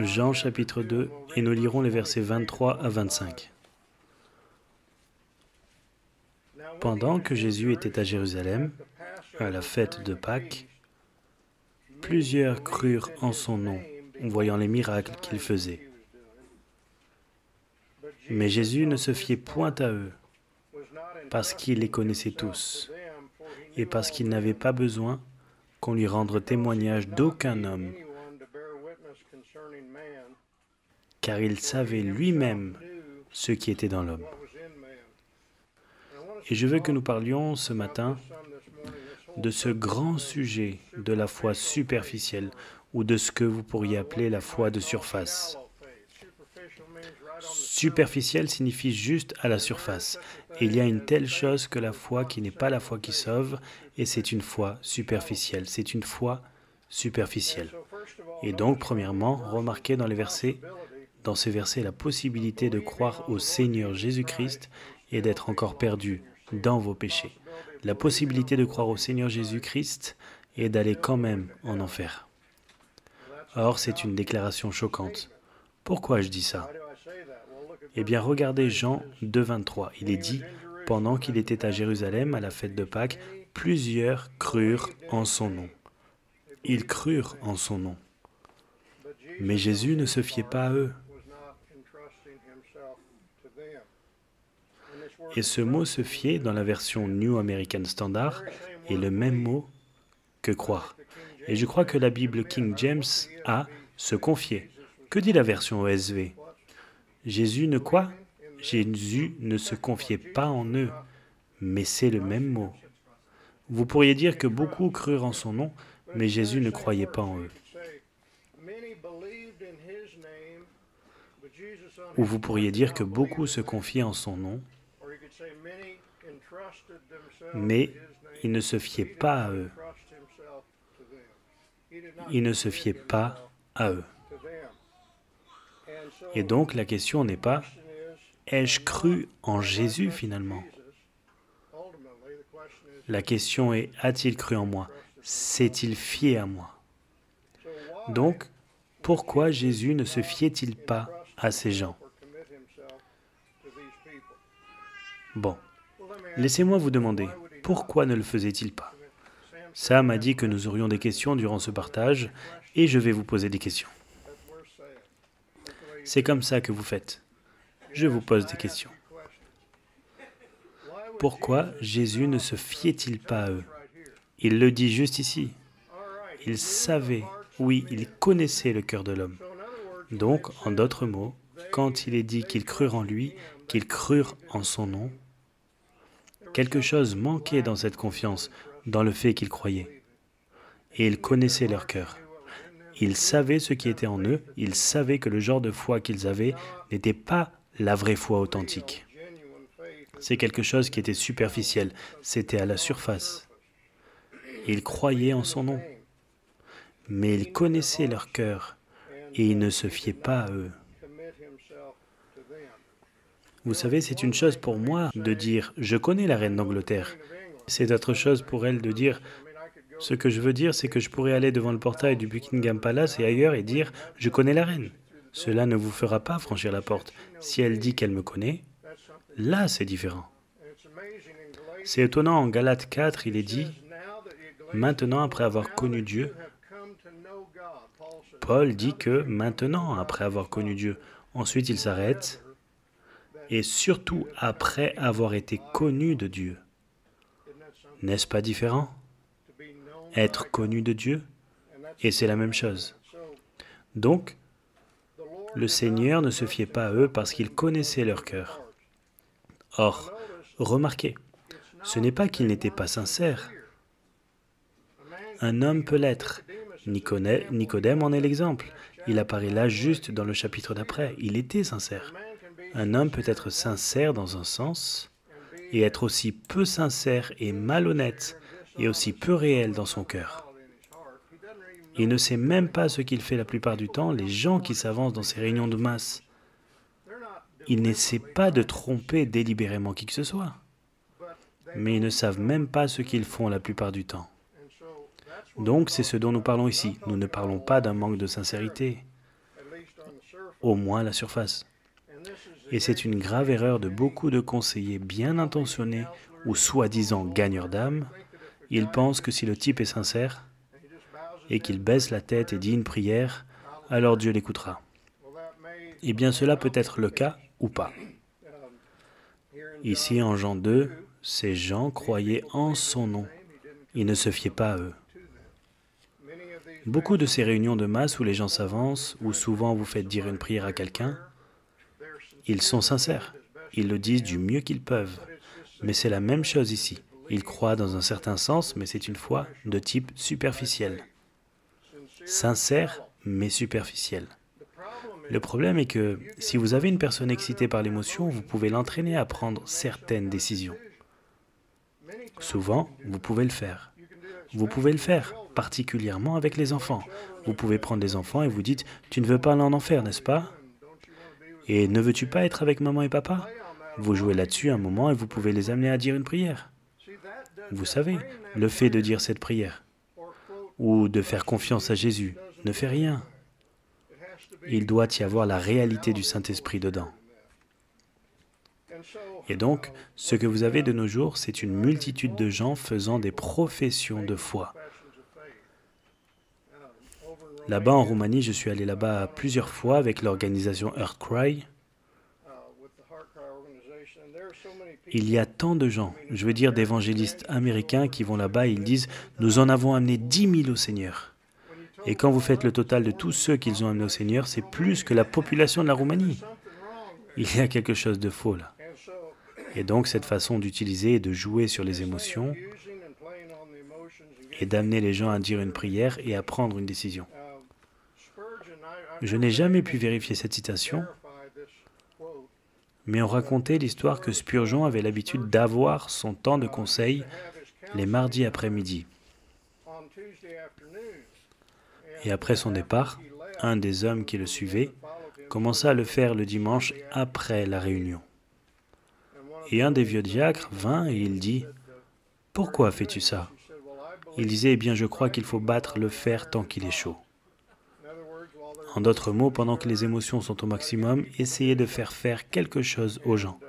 Jean chapitre 2, et nous lirons les versets 23 à 25. Pendant que Jésus était à Jérusalem, à la fête de Pâques, plusieurs crurent en son nom, voyant les miracles qu'il faisait. Mais Jésus ne se fiait point à eux, parce qu'il les connaissait tous, et parce qu'il n'avait pas besoin qu'on lui rende témoignage d'aucun homme, car il savait lui-même ce qui était dans l'homme. Et je veux que nous parlions ce matin de ce grand sujet de la foi superficielle, ou de ce que vous pourriez appeler la foi de surface. Superficielle signifie juste à la surface. Et il y a une telle chose que la foi qui n'est pas la foi qui sauve, et c'est une foi superficielle. C'est une foi superficielle. Et donc, premièrement, remarquez dans ces versets, la possibilité de croire au Seigneur Jésus-Christ et d'être encore perdu dans vos péchés. La possibilité de croire au Seigneur Jésus-Christ et d'aller quand même en enfer. Or, c'est une déclaration choquante. Pourquoi je dis ça ? Eh bien, regardez Jean 2, 23. Il est dit, pendant qu'il était à Jérusalem à la fête de Pâques, plusieurs crurent en son nom. Ils crurent en son nom. Mais Jésus ne se fiait pas à eux. Et ce mot « se fier » dans la version New American Standard est le même mot que croire. Et je crois que la Bible King James a « se confier ». Que dit la version ESV ? Jésus ne quoi ? Jésus ne se confiait pas en eux, mais c'est le même mot. Vous pourriez dire que beaucoup crurent en son nom, mais Jésus ne croyait pas en eux. Ou vous pourriez dire que beaucoup se confiaient en son nom, mais il ne se fiait pas à eux. Il ne se fiait pas à eux. Et donc la question n'est pas « ai-je cru en Jésus finalement ?» La question est « a-t-il cru en moi ? S'est-il fié à moi ?» Donc, pourquoi Jésus ne se fiait-il pas à ces gens ? Bon, laissez-moi vous demander, pourquoi ne le faisait-il pas ? Sam a dit que nous aurions des questions durant ce partage, et je vais vous poser des questions. C'est comme ça que vous faites. Je vous pose des questions. Pourquoi Jésus ne se fiait-il pas à eux ? Il le dit juste ici. Il savait, oui, il connaissait le cœur de l'homme. Donc, en d'autres mots, quand il est dit qu'ils crurent en lui, qu'ils crurent en son nom, quelque chose manquait dans cette confiance, dans le fait qu'ils croyaient. Et il connaissait leur cœur. Il savait ce qui était en eux, il savait que le genre de foi qu'ils avaient n'était pas la vraie foi authentique. C'est quelque chose qui était superficiel, c'était à la surface. Ils croyaient en son nom, mais il connaissait leur cœur et il ne se fiait pas à eux. Vous savez, c'est une chose pour moi de dire « je connais la reine d'Angleterre ». C'est autre chose pour elle de dire « ce que je veux dire, c'est que je pourrais aller devant le portail du Buckingham Palace et ailleurs et dire « je connais la reine ». Cela ne vous fera pas franchir la porte. Si elle dit qu'elle me connaît, là c'est différent. C'est étonnant, en Galates 4, il est dit « maintenant après avoir connu Dieu », Paul dit que « maintenant après avoir connu Dieu ». Ensuite il s'arrête « et surtout après avoir été connu de Dieu ». N'est-ce pas différent ? Être connu de Dieu, et c'est la même chose. Donc, le Seigneur ne se fiait pas à eux parce qu'il connaissait leur cœur. Or, remarquez, ce n'est pas qu'ils n'étaient pas sincères. Un homme peut l'être. Nicodème en est l'exemple. Il apparaît là juste dans le chapitre d'après. Il était sincère. Un homme peut être sincère dans un sens et être aussi peu sincère et malhonnête et aussi peu réel dans son cœur. Il ne sait même pas ce qu'il fait la plupart du temps, les gens qui s'avancent dans ces réunions de masse. Ils n'essaient pas de tromper délibérément qui que ce soit, mais ils ne savent même pas ce qu'ils font la plupart du temps. Donc c'est ce dont nous parlons ici. Nous ne parlons pas d'un manque de sincérité. au moins la surface. Et c'est une grave erreur de beaucoup de conseillers bien intentionnés ou soi-disant gagneurs d'âme. Ils pensent que si le type est sincère et qu'il baisse la tête et dit une prière, alors Dieu l'écoutera. Eh bien, cela peut être le cas ou pas. Ici, en Jean 2, ces gens croyaient en son nom. Ils ne se fiaient pas à eux. Beaucoup de ces réunions de masse où les gens s'avancent, où souvent vous faites dire une prière à quelqu'un, ils sont sincères. Ils le disent du mieux qu'ils peuvent. Mais c'est la même chose ici. Ils croient dans un certain sens, mais c'est une foi de type superficiel. Sincère, mais superficiel. Le problème est que si vous avez une personne excitée par l'émotion, vous pouvez l'entraîner à prendre certaines décisions. Souvent, vous pouvez le faire. Vous pouvez le faire, particulièrement avec les enfants. Vous pouvez prendre les enfants et vous dites « Tu ne veux pas aller en enfer, n'est-ce pas ? Et ne veux-tu pas être avec maman et papa ?» Vous jouez là-dessus un moment et vous pouvez les amener à dire une prière. Vous savez, le fait de dire cette prière ou de faire confiance à Jésus ne fait rien. Il doit y avoir la réalité du Saint-Esprit dedans. Et donc, ce que vous avez de nos jours, c'est une multitude de gens faisant des professions de foi. Là-bas en Roumanie, je suis allé là-bas plusieurs fois avec l'organisation Heartcry. Il y a tant de gens, je veux dire d'évangélistes américains qui vont là-bas et ils disent « Nous en avons amené 10 000 au Seigneur ». Et quand vous faites le total de tous ceux qu'ils ont amenés au Seigneur, c'est plus que la population de la Roumanie. Il y a quelque chose de faux là. Et donc cette façon d'utiliser et de jouer sur les émotions et d'amener les gens à dire une prière et à prendre une décision. Je n'ai jamais pu vérifier cette citation, mais on racontait l'histoire que Spurgeon avait l'habitude d'avoir son temps de conseil les mardis après-midi. Et après son départ, un des hommes qui le suivait commença à le faire le dimanche après la réunion. Et un des vieux diacres vint et il dit « Pourquoi fais-tu ça ?» Il disait « Eh bien, je crois qu'il faut battre le fer tant qu'il est chaud. » En d'autres mots, pendant que les émotions sont au maximum, essayez de faire quelque chose aux gens.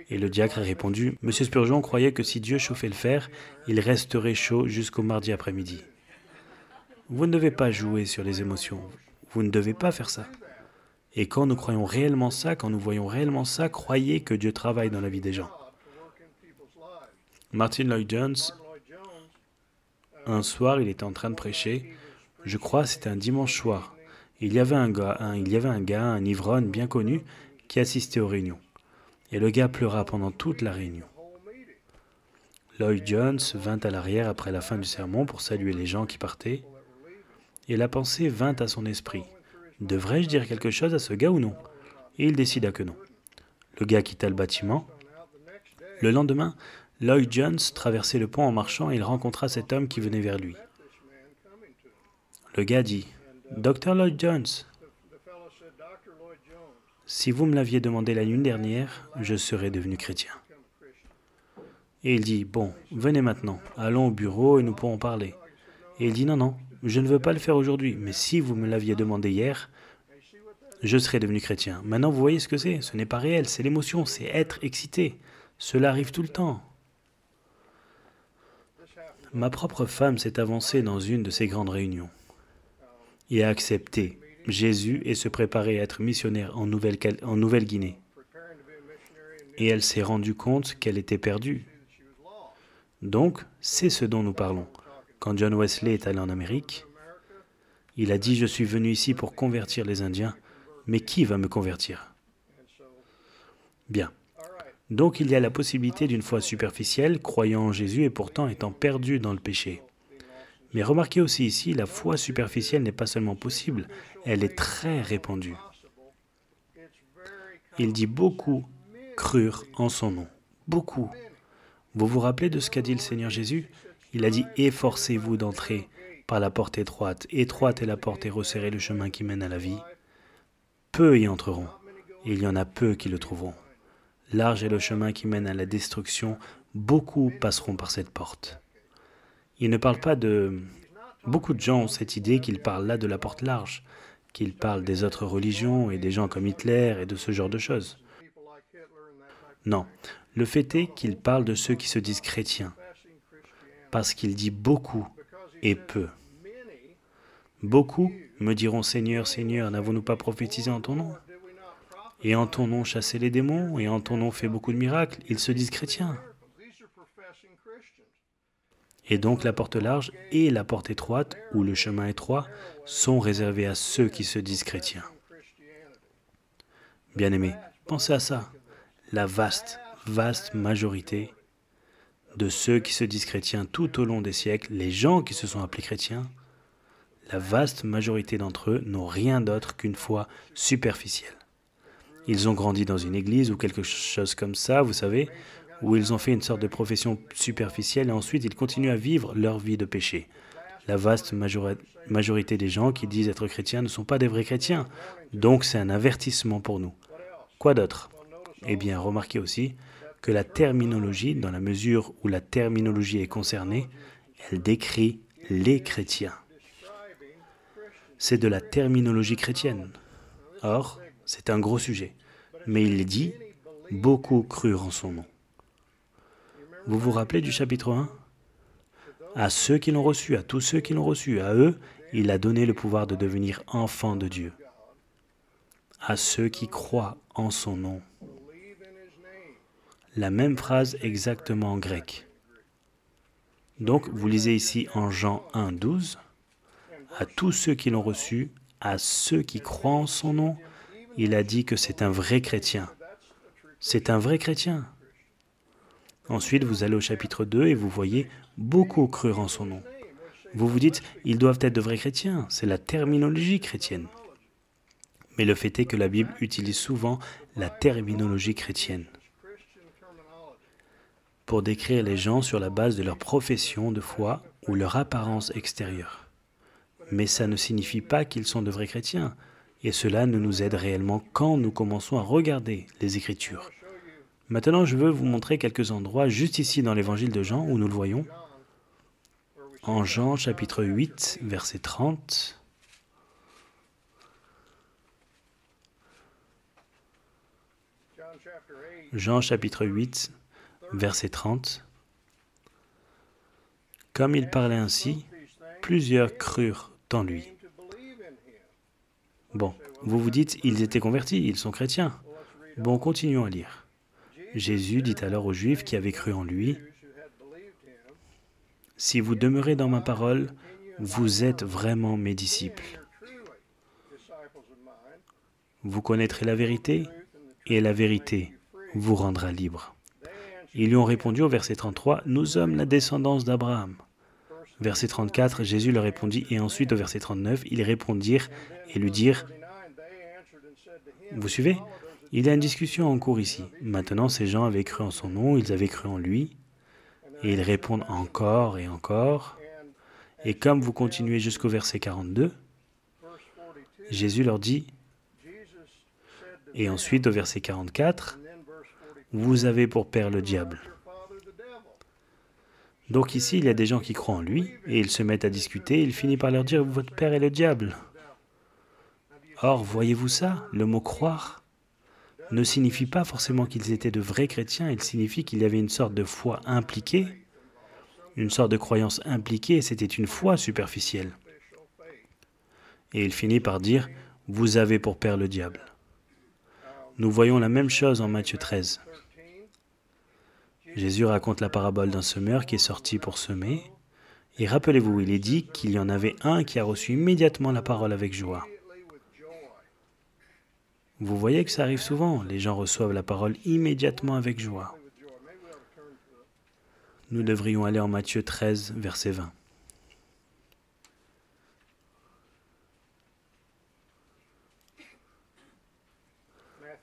Et le diacre a répondu « Monsieur Spurgeon croyait que si Dieu chauffait le fer, il resterait chaud jusqu'au mardi après-midi. » Vous ne devez pas jouer sur les émotions. Vous ne devez pas faire ça. Et quand nous croyons réellement ça, quand nous voyons réellement ça, croyez que Dieu travaille dans la vie des gens. Martin Lloyd-Jones, un soir, il était en train de prêcher. Je crois que c'était un dimanche soir. Il y avait un gars, un ivrogne bien connu, qui assistait aux réunions. Et le gars pleura pendant toute la réunion. Lloyd-Jones vint à l'arrière après la fin du sermon pour saluer les gens qui partaient. Et la pensée vint à son esprit. Devrais-je dire quelque chose à ce gars ou non? Et il décida que non. Le gars quitta le bâtiment. Le lendemain, Lloyd-Jones traversait le pont en marchant et il rencontra cet homme qui venait vers lui. Le gars dit « Dr. Lloyd-Jones, si vous me l'aviez demandé la nuit dernière, je serais devenu chrétien. » Et il dit « Bon, venez maintenant, allons au bureau et nous pourrons parler. » Et il dit « Non, non, je ne veux pas le faire aujourd'hui, mais si vous me l'aviez demandé hier, je serais devenu chrétien. Maintenant, vous voyez ce que c'est? Ce n'est pas réel, c'est l'émotion, c'est être excité. Cela arrive tout le temps. » Ma propre femme s'est avancée dans une de ces grandes réunions et a accepté Jésus et se préparait à être missionnaire en Nouvelle-Guinée. Et elle s'est rendue compte qu'elle était perdue. Donc, c'est ce dont nous parlons. Quand John Wesley est allé en Amérique, il a dit « Je suis venu ici pour convertir les Indiens, mais qui va me convertir ?» Bien. Donc il y a la possibilité d'une foi superficielle, croyant en Jésus et pourtant étant perdu dans le péché. Mais remarquez aussi ici, la foi superficielle n'est pas seulement possible, elle est très répandue. Il dit « Beaucoup crurent en son nom. » Beaucoup. Vous vous rappelez de ce qu'a dit le Seigneur Jésus? Il a dit « Efforcez-vous d'entrer par la porte étroite. Étroite est la porte et resserré le chemin qui mène à la vie. Peu y entreront, et il y en a peu qui le trouveront. Large est le chemin qui mène à la destruction. Beaucoup passeront par cette porte. » Il ne parle pas de... Beaucoup de gens ont cette idée qu'il parle là de la porte large. qu'il parle des autres religions et des gens comme Hitler et de ce genre de choses. Non, le fait est qu'il parle de ceux qui se disent chrétiens, parce qu'il dit beaucoup et peu. Beaucoup me diront, Seigneur, Seigneur, n'avons-nous pas prophétisé en ton nom? Et en ton nom chassé les démons, et en ton nom fait beaucoup de miracles. Ils se disent chrétiens. Et donc la porte large et la porte étroite, ou le chemin étroit, sont réservés à ceux qui se disent chrétiens. Bien-aimés, pensez à ça. La vaste majorité de ceux qui se disent chrétiens tout au long des siècles, les gens qui se sont appelés chrétiens, la vaste majorité d'entre eux n'ont rien d'autre qu'une foi superficielle. Ils ont grandi dans une église ou quelque chose comme ça, vous savez, où ils ont fait une sorte de profession superficielle et ensuite ils continuent à vivre leur vie de péché. La vaste majorité des gens qui disent être chrétiens ne sont pas des vrais chrétiens. Donc c'est un avertissement pour nous. Quoi d'autre? Eh bien, remarquez aussi que la terminologie, dans la mesure où la terminologie est concernée, elle décrit les chrétiens. C'est de la terminologie chrétienne. Or, c'est un gros sujet. Mais il dit, beaucoup crurent en son nom. Vous vous rappelez du chapitre 1? À ceux qui l'ont reçu, à tous ceux qui l'ont reçu, à eux, il a donné le pouvoir de devenir enfants de Dieu. À ceux qui croient en son nom. La même phrase exactement en grec. Donc, vous lisez ici en Jean 1, 12, à tous ceux qui l'ont reçu, à ceux qui croient en son nom, il a dit que c'est un vrai chrétien. C'est un vrai chrétien. Ensuite, vous allez au chapitre 2 et vous voyez beaucoup crurent en son nom. Vous vous dites, ils doivent être de vrais chrétiens, c'est la terminologie chrétienne. Mais le fait est que la Bible utilise souvent la terminologie chrétienne pour décrire les gens sur la base de leur profession de foi ou leur apparence extérieure. Mais ça ne signifie pas qu'ils sont de vrais chrétiens, et cela ne nous aide réellement quand nous commençons à regarder les Écritures. Maintenant, je veux vous montrer quelques endroits juste ici dans l'évangile de Jean où nous le voyons. En Jean chapitre 8, verset 30. Jean chapitre 8, verset 30. Comme il parlait ainsi, plusieurs crurent en lui. Bon, vous vous dites, ils étaient convertis, ils sont chrétiens. Bon, continuons à lire. Jésus dit alors aux Juifs qui avaient cru en lui, « Si vous demeurez dans ma parole, vous êtes vraiment mes disciples. Vous connaîtrez la vérité, et la vérité vous rendra libre. » Ils lui ont répondu au verset 33, « Nous sommes la descendance d'Abraham. » Verset 34, Jésus leur répondit, et ensuite au verset 39, ils répondirent et lui dirent, « Vous suivez? Il y a une discussion en cours ici. Maintenant, ces gens avaient cru en son nom, ils avaient cru en lui, et ils répondent encore et encore. Et comme vous continuez jusqu'au verset 42, Jésus leur dit, et ensuite au verset 44, « Vous avez pour père le diable. » Donc ici, il y a des gens qui croient en lui, et ils se mettent à discuter, et il finit par leur dire, « Votre père est le diable. » Or, voyez-vous ça, le mot « croire » ne signifie pas forcément qu'ils étaient de vrais chrétiens, il signifie qu'il y avait une sorte de foi impliquée, une sorte de croyance impliquée, et c'était une foi superficielle. Et il finit par dire, « Vous avez pour père le diable. » Nous voyons la même chose en Matthieu 13. Jésus raconte la parabole d'un semeur qui est sorti pour semer, et rappelez-vous, il est dit qu'il y en avait un qui a reçu immédiatement la parole avec joie. Vous voyez que ça arrive souvent, les gens reçoivent la parole immédiatement avec joie. Nous devrions aller en Matthieu 13, verset 20.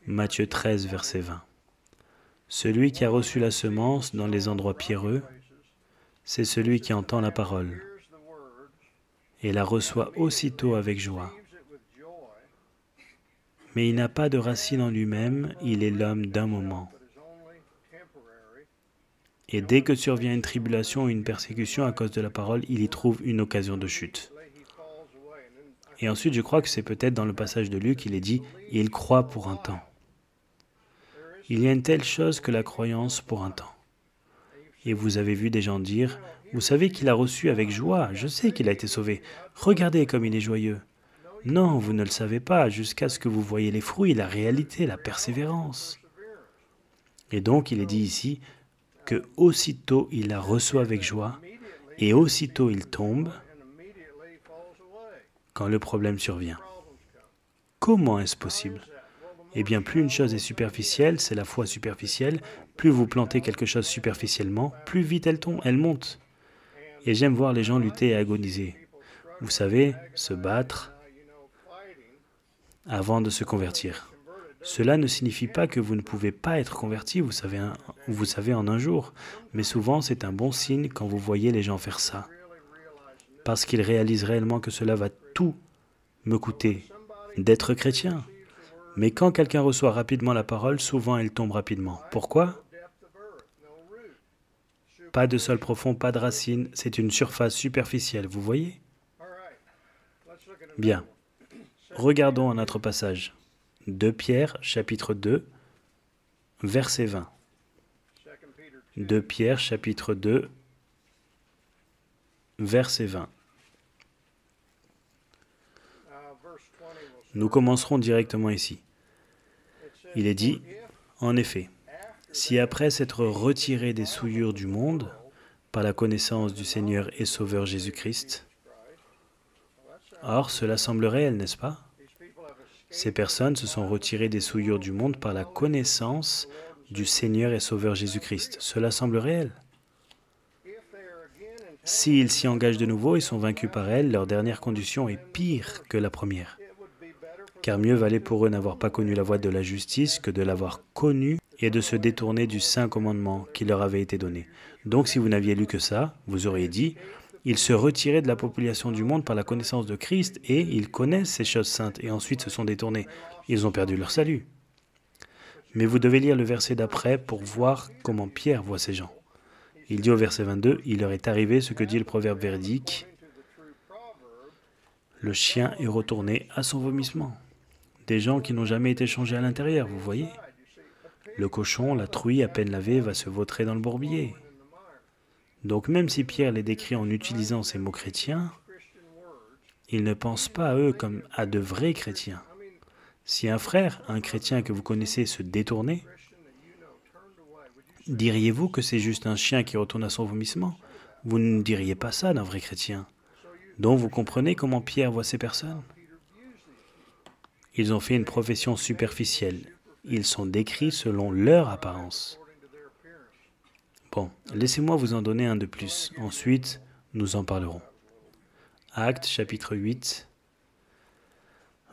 Matthieu 13, verset 20. Celui qui a reçu la semence dans les endroits pierreux, c'est celui qui entend la parole et la reçoit aussitôt avec joie. Mais il n'a pas de racine en lui-même, il est l'homme d'un moment. Et dès que survient une tribulation ou une persécution à cause de la parole, il y trouve une occasion de chute. Et ensuite, je crois que c'est peut-être dans le passage de Luc, il est dit « Il croit pour un temps ». Il y a une telle chose que la croyance pour un temps. Et vous avez vu des gens dire « Vous savez qu'il a reçu avec joie, je sais qu'il a été sauvé. Regardez comme il est joyeux. » Non, vous ne le savez pas, jusqu'à ce que vous voyez les fruits, la réalité, la persévérance. Et donc, il est dit ici que aussitôt il la reçoit avec joie, et aussitôt il tombe quand le problème survient. Comment est-ce possible? Eh bien, plus une chose est superficielle, c'est la foi superficielle, plus vous plantez quelque chose superficiellement, plus vite elle tombe, elle monte. Et j'aime voir les gens lutter et agoniser. Vous savez, se battre avant de se convertir. Cela ne signifie pas que vous ne pouvez pas être converti, vous savez, en un jour. Mais souvent, c'est un bon signe quand vous voyez les gens faire ça. Parce qu'ils réalisent réellement que cela va tout me coûter d'être chrétien. Mais quand quelqu'un reçoit rapidement la parole, souvent elle tombe rapidement. Pourquoi? Pas de sol profond, pas de racines, c'est une surface superficielle, vous voyez? Bien. Regardons un autre passage. 2 Pierre, chapitre 2, verset 20. 2 Pierre, chapitre 2, verset 20. Nous commencerons directement ici. Il est dit, en effet, si après s'être retiré des souillures du monde, par la connaissance du Seigneur et Sauveur Jésus-Christ, or cela semble réel, n'est-ce pas? Ces personnes se sont retirées des souillures du monde par la connaissance du Seigneur et Sauveur Jésus-Christ. Cela semble réel. S'ils s'y engagent de nouveau et sont vaincus par elles, leur dernière condition est pire que la première. Car mieux valait pour eux n'avoir pas connu la voie de la justice que de l'avoir connue et de se détourner du saint commandement qui leur avait été donné. Donc si vous n'aviez lu que ça, vous auriez dit « Ils se retiraient de la population du monde par la connaissance de Christ et ils connaissent ces choses saintes et ensuite se sont détournés. Ils ont perdu leur salut. » Mais vous devez lire le verset d'après pour voir comment Pierre voit ces gens. Il dit au verset 22, « Il leur est arrivé ce que dit le proverbe véridique, le chien est retourné à son vomissement. » Des gens qui n'ont jamais été changés à l'intérieur, vous voyez? Le cochon, la truie, à peine lavée, va se vautrer dans le bourbier. Donc même si Pierre les décrit en utilisant ces mots chrétiens, il ne pense pas à eux comme à de vrais chrétiens. Si un frère, un chrétien que vous connaissez, se détournait, diriez-vous que c'est juste un chien qui retourne à son vomissement? Vous ne diriez pas ça d'un vrai chrétien. Donc vous comprenez comment Pierre voit ces personnes? Ils ont fait une profession superficielle. Ils sont décrits selon leur apparence. Bon, laissez-moi vous en donner un de plus. Ensuite, nous en parlerons. Actes, chapitre 8,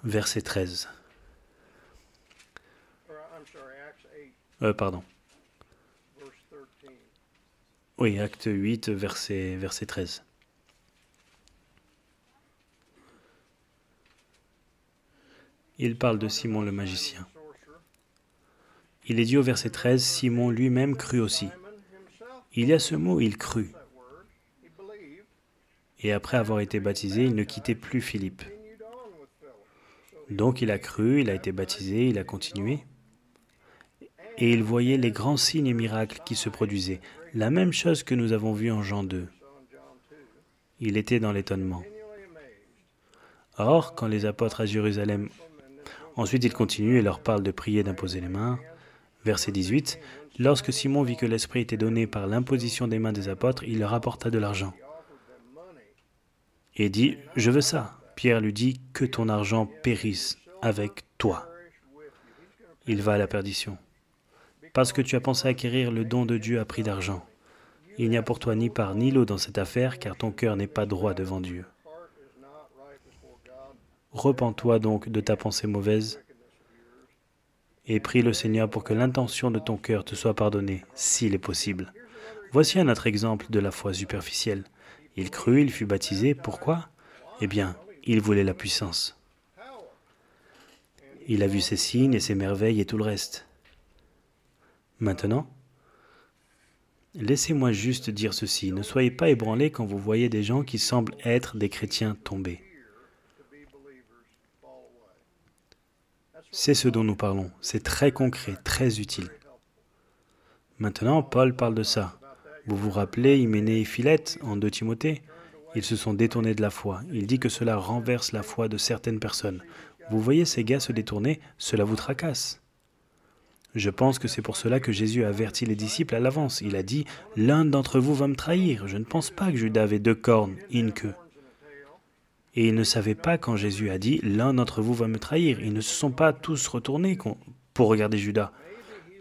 verset 13. Oui, Acte 8, verset 13. Il parle de Simon le magicien. Il est dit au verset 13, Simon lui-même crut aussi. Il y a ce mot, il crut. Et après avoir été baptisé, il ne quittait plus Philippe. Donc il a cru, il a été baptisé, il a continué. Et il voyait les grands signes et miracles qui se produisaient. La même chose que nous avons vu en Jean 2. Il était dans l'étonnement. Or, quand les apôtres à Jérusalem... Ensuite, il continue et leur parle de prier, d'imposer les mains. Verset 18. Lorsque Simon vit que l'Esprit était donné par l'imposition des mains des apôtres, il leur apporta de l'argent. Et dit, « Je veux ça. » Pierre lui dit, « Que ton argent périsse avec toi. » Il va à la perdition. Parce que tu as pensé acquérir le don de Dieu à prix d'argent. Il n'y a pour toi ni part ni lot dans cette affaire, car ton cœur n'est pas droit devant Dieu. Repens-toi donc de ta pensée mauvaise et prie le Seigneur pour que l'intention de ton cœur te soit pardonnée, s'il est possible. Voici un autre exemple de la foi superficielle. Il crut, il fut baptisé. Pourquoi? Eh bien, il voulait la puissance. Il a vu ses signes et ses merveilles et tout le reste. Maintenant, laissez-moi juste dire ceci. Ne soyez pas ébranlés quand vous voyez des gens qui semblent être des chrétiens tombés. C'est ce dont nous parlons. C'est très concret, très utile. Maintenant, Paul parle de ça. Vous vous rappelez Hyménée et Philette en 2 Timothée? Ils se sont détournés de la foi. Il dit que cela renverse la foi de certaines personnes. Vous voyez ces gars se détourner, cela vous tracasse. Je pense que c'est pour cela que Jésus a averti les disciples à l'avance. Il a dit, « L'un d'entre vous va me trahir. » Je ne pense pas que Judas avait 2 cornes, une queue. Et ils ne savaient pas quand Jésus a dit, « L'un d'entre vous va me trahir. » Ils ne se sont pas tous retournés pour regarder Judas.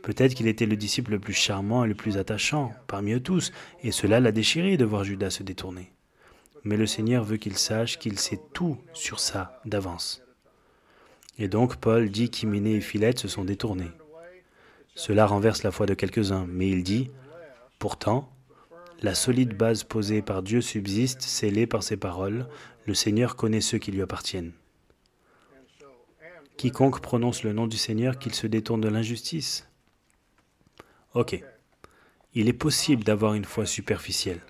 Peut-être qu'il était le disciple le plus charmant et le plus attachant parmi eux tous, et cela l'a déchiré de voir Judas se détourner. Mais le Seigneur veut qu'il sache qu'il sait tout sur ça d'avance. Et donc Paul dit qu'Hyménée et Philette se sont détournés. Cela renverse la foi de quelques-uns, mais il dit, « Pourtant, la solide base posée par Dieu subsiste, scellée par ses paroles. Le Seigneur connaît ceux qui lui appartiennent. Quiconque prononce le nom du Seigneur, qu'il se détourne de l'injustice. » Ok. Il est possible d'avoir une foi superficielle.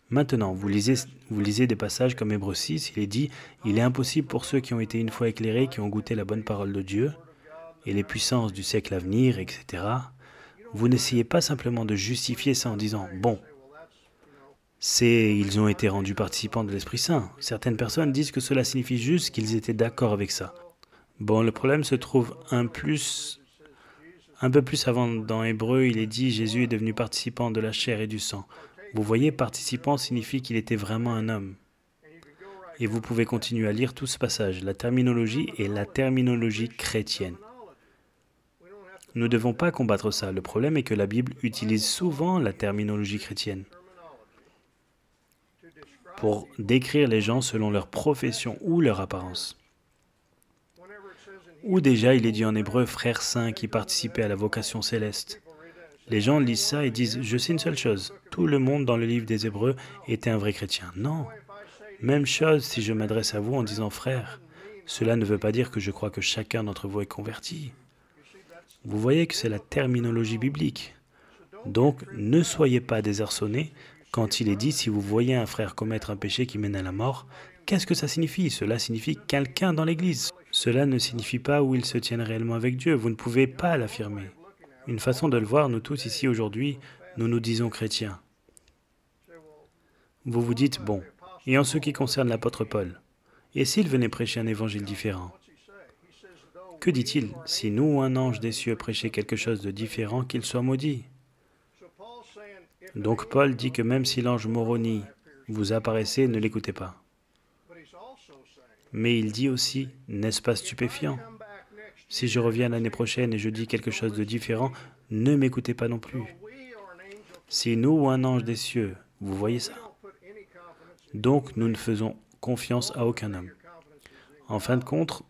Maintenant, vous lisez des passages comme Hébreux 6, il est dit « Il est impossible pour ceux qui ont été une fois éclairés, qui ont goûté la bonne parole de Dieu, et les puissances du siècle à venir, etc. » Vous n'essayez pas simplement de justifier ça en disant « Bon, ils ont été rendus participants de l'Esprit Saint. » Certaines personnes disent que cela signifie juste qu'ils étaient d'accord avec ça. Bon, le problème se trouve un peu plus avant dans Hébreux, il est dit « Jésus est devenu participant de la chair et du sang. » Vous voyez, participant signifie qu'il était vraiment un homme. Et vous pouvez continuer à lire tout ce passage. La terminologie est la terminologie chrétienne. Nous ne devons pas combattre ça. Le problème est que la Bible utilise souvent la terminologie chrétienne pour décrire les gens selon leur profession ou leur apparence. Ou déjà, il est dit en hébreu, frères saints qui participaient à la vocation céleste. Les gens lisent ça et disent, je sais une seule chose, tout le monde dans le livre des Hébreux était un vrai chrétien. Non. Même chose si je m'adresse à vous en disant frère, cela ne veut pas dire que je crois que chacun d'entre vous est converti. Vous voyez que c'est la terminologie biblique. Donc, ne soyez pas désarçonnés quand il est dit, si vous voyez un frère commettre un péché qui mène à la mort, qu'est-ce que ça signifie? Cela signifie quelqu'un dans l'Église. Cela ne signifie pas où ils se tiennent réellement avec Dieu. Vous ne pouvez pas l'affirmer. Une façon de le voir, nous tous ici aujourd'hui, nous nous disons chrétiens. Vous vous dites, bon, et en ce qui concerne l'apôtre Paul, et s'il venait prêcher un évangile différent? Que dit-il? Si nous ou un ange des cieux prêchait quelque chose de différent, qu'il soit maudit. Donc Paul dit que même si l'ange Moroni vous apparaissait, ne l'écoutez pas. Mais il dit aussi, n'est-ce pas stupéfiant? Si je reviens l'année prochaine et je dis quelque chose de différent, ne m'écoutez pas non plus. Si nous ou un ange des cieux, vous voyez ça? Donc nous ne faisons confiance à aucun homme. En fin de compte,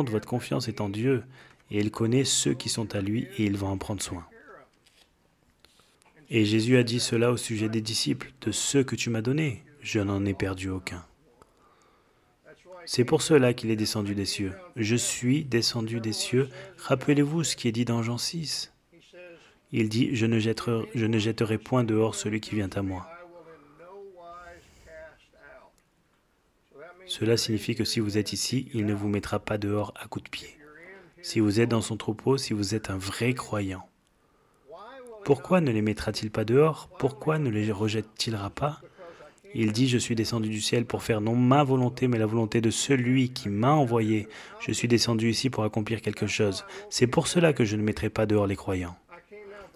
votre confiance est en Dieu, et il connaît ceux qui sont à lui, et il va en prendre soin. Et Jésus a dit cela au sujet des disciples, de ceux que tu m'as donnés, je n'en ai perdu aucun. C'est pour cela qu'il est descendu des cieux. Je suis descendu des cieux. Rappelez-vous ce qui est dit dans Jean 6. Il dit, je ne jetterai point dehors celui qui vient à moi. Cela signifie que si vous êtes ici, il ne vous mettra pas dehors à coups de pied. Si vous êtes dans son troupeau, si vous êtes un vrai croyant, pourquoi ne les mettra-t-il pas dehors? Pourquoi ne les rejette-t-il pas? Il dit, je suis descendu du ciel pour faire non ma volonté, mais la volonté de celui qui m'a envoyé. Je suis descendu ici pour accomplir quelque chose. C'est pour cela que je ne mettrai pas dehors les croyants.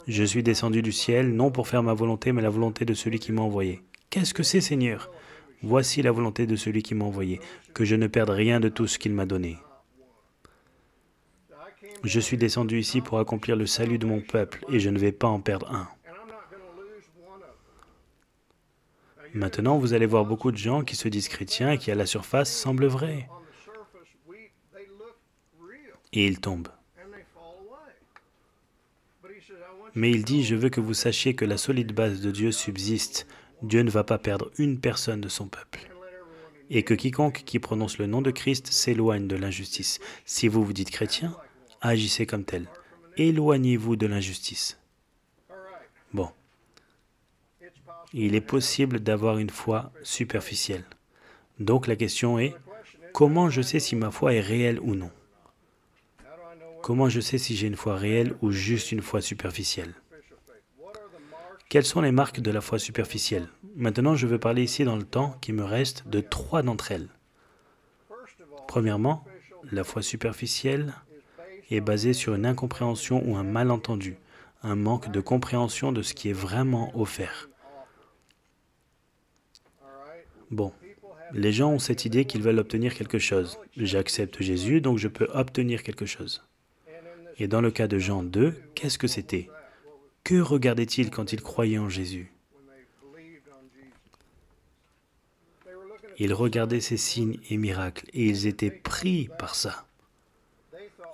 Je suis descendu du ciel, non pour faire ma volonté, mais la volonté de celui qui m'a envoyé. Qu'est-ce que c'est, Seigneur? Voici la volonté de celui qui m'a envoyé, que je ne perde rien de tout ce qu'il m'a donné. Je suis descendu ici pour accomplir le salut de mon peuple, et je ne vais pas en perdre un. Maintenant, vous allez voir beaucoup de gens qui se disent chrétiens et qui, à la surface, semblent vrais. Et ils tombent. Mais il dit, je veux que vous sachiez que la solide base de Dieu subsiste. Dieu ne va pas perdre une personne de son peuple. Et que quiconque qui prononce le nom de Christ s'éloigne de l'injustice. Si vous vous dites chrétien, agissez comme tel. Éloignez-vous de l'injustice. Bon. Il est possible d'avoir une foi superficielle. Donc la question est, comment je sais si ma foi est réelle ou non? Comment je sais si j'ai une foi réelle ou juste une foi superficielle? Quelles sont les marques de la foi superficielle? Maintenant, je veux parler ici dans le temps qui me reste de 3 d'entre elles. Premièrement, la foi superficielle est basée sur une incompréhension ou un malentendu, un manque de compréhension de ce qui est vraiment offert. Bon, les gens ont cette idée qu'ils veulent obtenir quelque chose. J'accepte Jésus, donc je peux obtenir quelque chose. Et dans le cas de Jean 2, qu'est-ce que c'était? Que regardait-il quand il croyait en Jésus? Ils regardaient ces signes et miracles, et ils étaient pris par ça.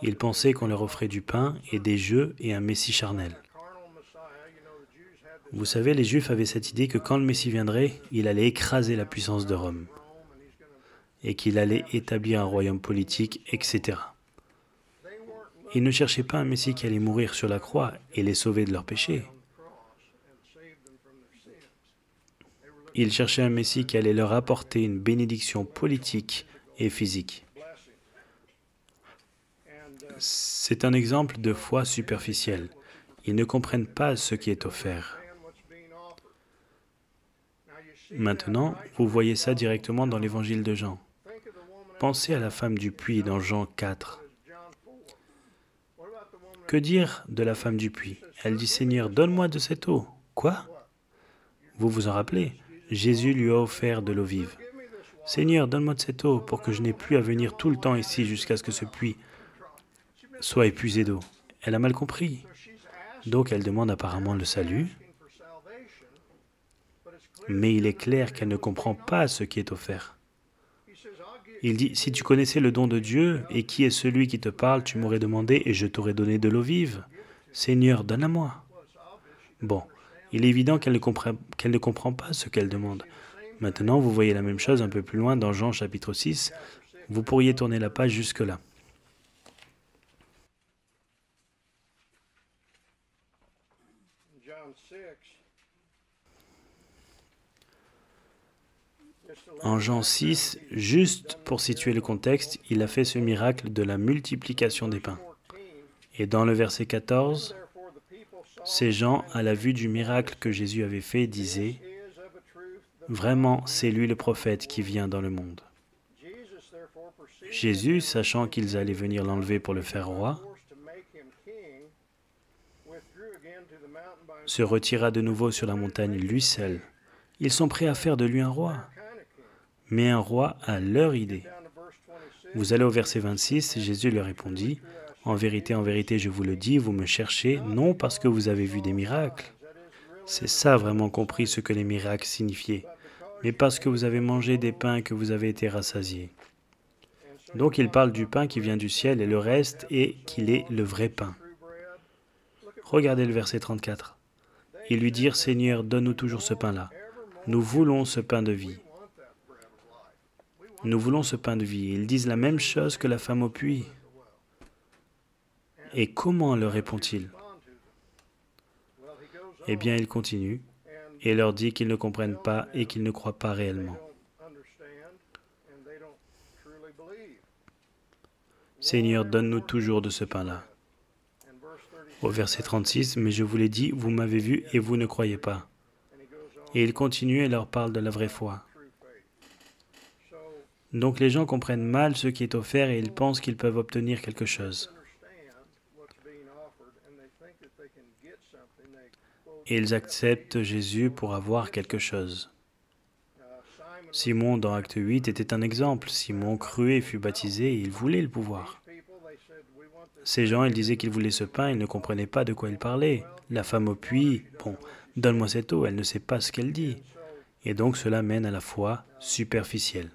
Ils pensaient qu'on leur offrait du pain et des jeux et un Messie charnel. Vous savez, les Juifs avaient cette idée que quand le Messie viendrait, il allait écraser la puissance de Rome, et qu'il allait établir un royaume politique, etc. Ils ne cherchaient pas un Messie qui allait mourir sur la croix et les sauver de leurs péchés. Ils cherchaient un Messie qui allait leur apporter une bénédiction politique et physique. C'est un exemple de foi superficielle. Ils ne comprennent pas ce qui est offert. Maintenant, vous voyez ça directement dans l'évangile de Jean. Pensez à la femme du puits dans Jean 4. Que dire de la femme du puits? Elle dit, « Seigneur, donne-moi de cette eau. » Quoi? Vous vous en rappelez? Jésus lui a offert de l'eau vive. « Seigneur, donne-moi de cette eau pour que je n'ai plus à venir tout le temps ici jusqu'à ce que ce puits soit épuisé d'eau. » Elle a mal compris. Donc elle demande apparemment le salut, mais il est clair qu'elle ne comprend pas ce qui est offert. Il dit, « Si tu connaissais le don de Dieu et qui est celui qui te parle, tu m'aurais demandé et je t'aurais donné de l'eau vive. Seigneur, donne-la-moi. » Bon, il est évident qu'elle ne comprend pas ce qu'elle demande. Maintenant, vous voyez la même chose un peu plus loin dans Jean chapitre 6. Vous pourriez tourner la page jusque-là. En Jean 6, juste pour situer le contexte, il a fait ce miracle de la multiplication des pains. Et dans le verset 14, ces gens, à la vue du miracle que Jésus avait fait, disaient, « Vraiment, c'est lui le prophète qui vient dans le monde. » Jésus, sachant qu'ils allaient venir l'enlever pour le faire roi, se retira de nouveau sur la montagne lui seul. Ils sont prêts à faire de lui un roi, mais un roi à leur idée. Vous allez au verset 26, Jésus leur répondit, « En vérité, je vous le dis, vous me cherchez, non parce que vous avez vu des miracles. C'est ça vraiment compris ce que les miracles signifiaient, mais parce que vous avez mangé des pains et que vous avez été rassasiés. » Donc il parle du pain qui vient du ciel et le reste est qu'il est le vrai pain. Regardez le verset 34. Ils lui dirent, « Seigneur, donne-nous toujours ce pain-là. Nous voulons ce pain de vie. » Nous voulons ce pain de vie. Ils disent la même chose que la femme au puits. Et comment leur répond-il? Eh bien, il continue et leur dit qu'ils ne comprennent pas et qu'ils ne croient pas réellement. Seigneur, donne-nous toujours de ce pain-là. Au verset 36, « Mais je vous l'ai dit, vous m'avez vu et vous ne croyez pas. » Et il continue et leur parle de la vraie foi. Donc les gens comprennent mal ce qui est offert et ils pensent qu'ils peuvent obtenir quelque chose. Et ils acceptent Jésus pour avoir quelque chose. Simon, dans Acte 8, était un exemple. Simon crut et fut baptisé et il voulait le pouvoir. Ces gens, ils disaient qu'ils voulaient ce pain, ils ne comprenaient pas de quoi ils parlaient. La femme au puits, bon, donne-moi cette eau, elle ne sait pas ce qu'elle dit. Et donc cela mène à la foi superficielle.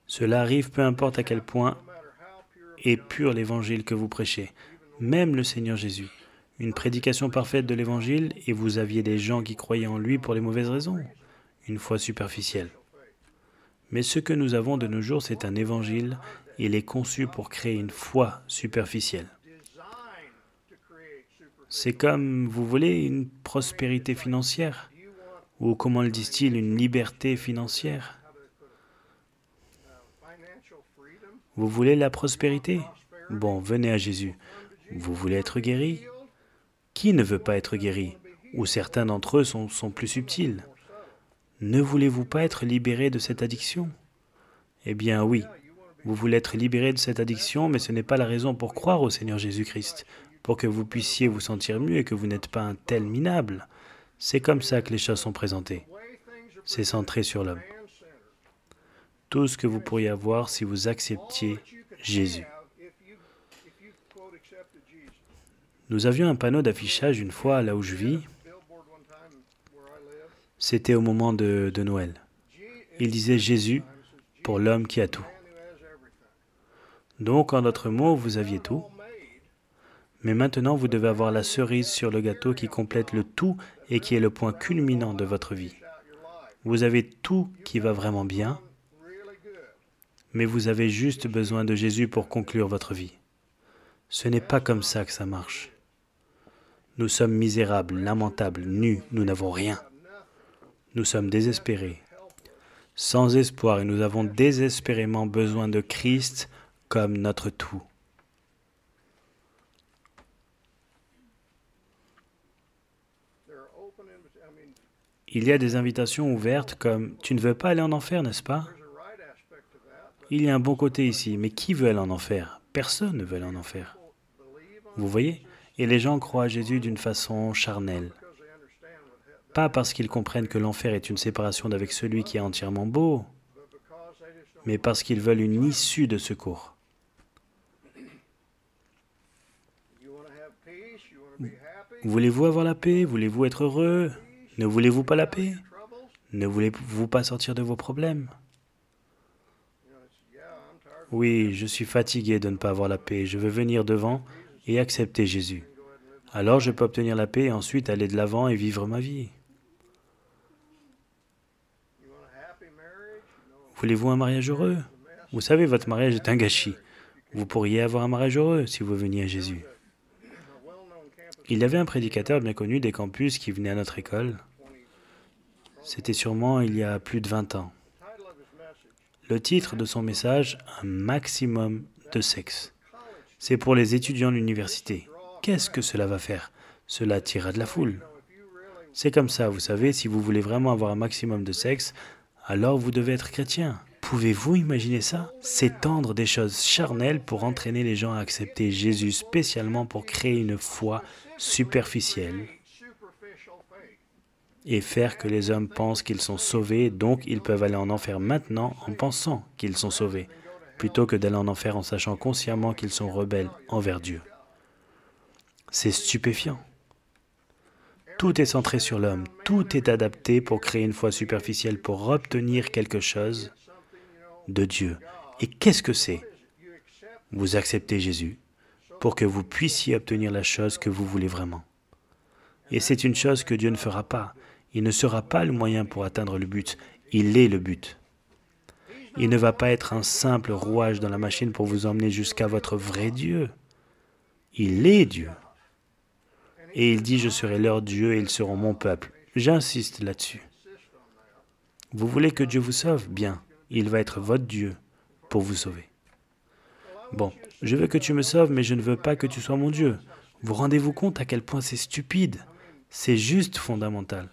Cela arrive peu importe à quel point est pur l'évangile que vous prêchez, même le Seigneur Jésus. Une prédication parfaite de l'évangile et vous aviez des gens qui croyaient en lui pour les mauvaises raisons, une foi superficielle. Mais ce que nous avons de nos jours, c'est un évangile, il est conçu pour créer une foi superficielle. C'est comme, vous voulez, une prospérité financière, ou comment le disent-ils, une liberté financière. Vous voulez la prospérité? Bon, venez à Jésus. Vous voulez être guéri? Qui ne veut pas être guéri? Ou certains d'entre eux sont plus subtils. Ne voulez-vous pas être libéré de cette addiction? Eh bien oui, vous voulez être libéré de cette addiction, mais ce n'est pas la raison pour croire au Seigneur Jésus-Christ, pour que vous puissiez vous sentir mieux et que vous n'êtes pas un tel minable. C'est comme ça que les choses sont présentées. C'est centré sur l'homme. Tout ce que vous pourriez avoir si vous acceptiez Jésus. Nous avions un panneau d'affichage une fois là où je vis. C'était au moment de Noël. Il disait Jésus pour l'homme qui a tout. Donc, en d'autres mots, vous aviez tout. Mais maintenant, vous devez avoir la cerise sur le gâteau qui complète le tout et qui est le point culminant de votre vie. Vous avez tout qui va vraiment bien, mais vous avez juste besoin de Jésus pour conclure votre vie. Ce n'est pas comme ça que ça marche. Nous sommes misérables, lamentables, nus, nous n'avons rien. Nous sommes désespérés, sans espoir, et nous avons désespérément besoin de Christ comme notre tout. Il y a des invitations ouvertes comme « Tu ne veux pas aller en enfer, n'est-ce pas ?» Il y a un bon côté ici, mais qui veut aller en enfer? Personne ne veut aller en enfer. Vous voyez? Et les gens croient à Jésus d'une façon charnelle. Pas parce qu'ils comprennent que l'enfer est une séparation d'avec celui qui est entièrement beau, mais parce qu'ils veulent une issue de secours. Voulez-vous avoir la paix? Voulez-vous être heureux? Ne voulez-vous pas la paix? Ne voulez-vous pas sortir de vos problèmes? Oui, je suis fatigué de ne pas avoir la paix. Je veux venir devant et accepter Jésus. Alors je peux obtenir la paix et ensuite aller de l'avant et vivre ma vie. Voulez-vous un mariage heureux? Vous savez, votre mariage est un gâchis. Vous pourriez avoir un mariage heureux si vous veniez à Jésus. Il y avait un prédicateur bien connu des campus qui venait à notre école. C'était sûrement il y a plus de 20 ans. Le titre de son message, un maximum de sexe. C'est pour les étudiants de l'université. Qu'est-ce que cela va faire? Cela attirera de la foule. C'est comme ça, vous savez, si vous voulez vraiment avoir un maximum de sexe, alors vous devez être chrétien. Pouvez-vous imaginer ça? S'étendre des choses charnelles pour entraîner les gens à accepter Jésus spécialement pour créer une foi superficielle et faire que les hommes pensent qu'ils sont sauvés, donc ils peuvent aller en enfer maintenant en pensant qu'ils sont sauvés, plutôt que d'aller en enfer en sachant consciemment qu'ils sont rebelles envers Dieu. C'est stupéfiant. Tout est centré sur l'homme, tout est adapté pour créer une foi superficielle, pour obtenir quelque chose de Dieu. Et qu'est-ce que c'est? Vous acceptez Jésus pour que vous puissiez obtenir la chose que vous voulez vraiment. Et c'est une chose que Dieu ne fera pas. Il ne sera pas le moyen pour atteindre le but. Il est le but. Il ne va pas être un simple rouage dans la machine pour vous emmener jusqu'à votre vrai Dieu. Il est Dieu. Et il dit, je serai leur Dieu et ils seront mon peuple. J'insiste là-dessus. Vous voulez que Dieu vous sauve? Bien, il va être votre Dieu pour vous sauver. Bon, je veux que tu me sauves, mais je ne veux pas que tu sois mon Dieu. Vous rendez-vous compte à quel point c'est stupide? C'est juste fondamental.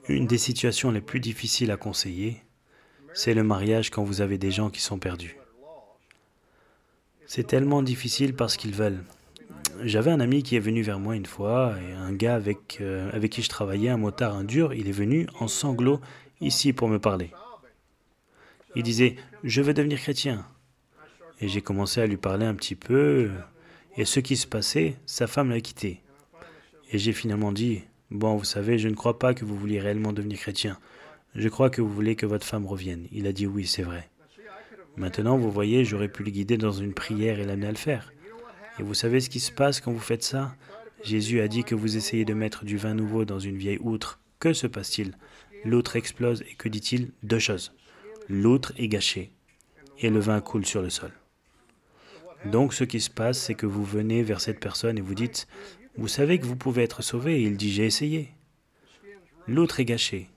Une des situations les plus difficiles à conseiller, c'est le mariage quand vous avez des gens qui sont perdus. C'est tellement difficile parce qu'ils veulent. J'avais un ami qui est venu vers moi une fois, et un gars avec qui je travaillais, un motard, un dur, il est venu en sanglots ici pour me parler. Il disait, je veux devenir chrétien. Et j'ai commencé à lui parler un petit peu, et ce qui se passait, sa femme l'a quitté. Et j'ai finalement dit, bon, vous savez, je ne crois pas que vous vouliez réellement devenir chrétien. Je crois que vous voulez que votre femme revienne. Il a dit oui, c'est vrai. Maintenant, vous voyez, j'aurais pu le guider dans une prière et l'amener à le faire. Et vous savez ce qui se passe quand vous faites ça? Jésus a dit que vous essayez de mettre du vin nouveau dans une vieille outre. Que se passe-t-il? L'outre explose et que dit-il? Deux choses. L'outre est gâchée et le vin coule sur le sol. Donc ce qui se passe, c'est que vous venez vers cette personne et vous dites, vous savez que vous pouvez être sauvé, et il dit, j'ai essayé. L'outre est gâchée.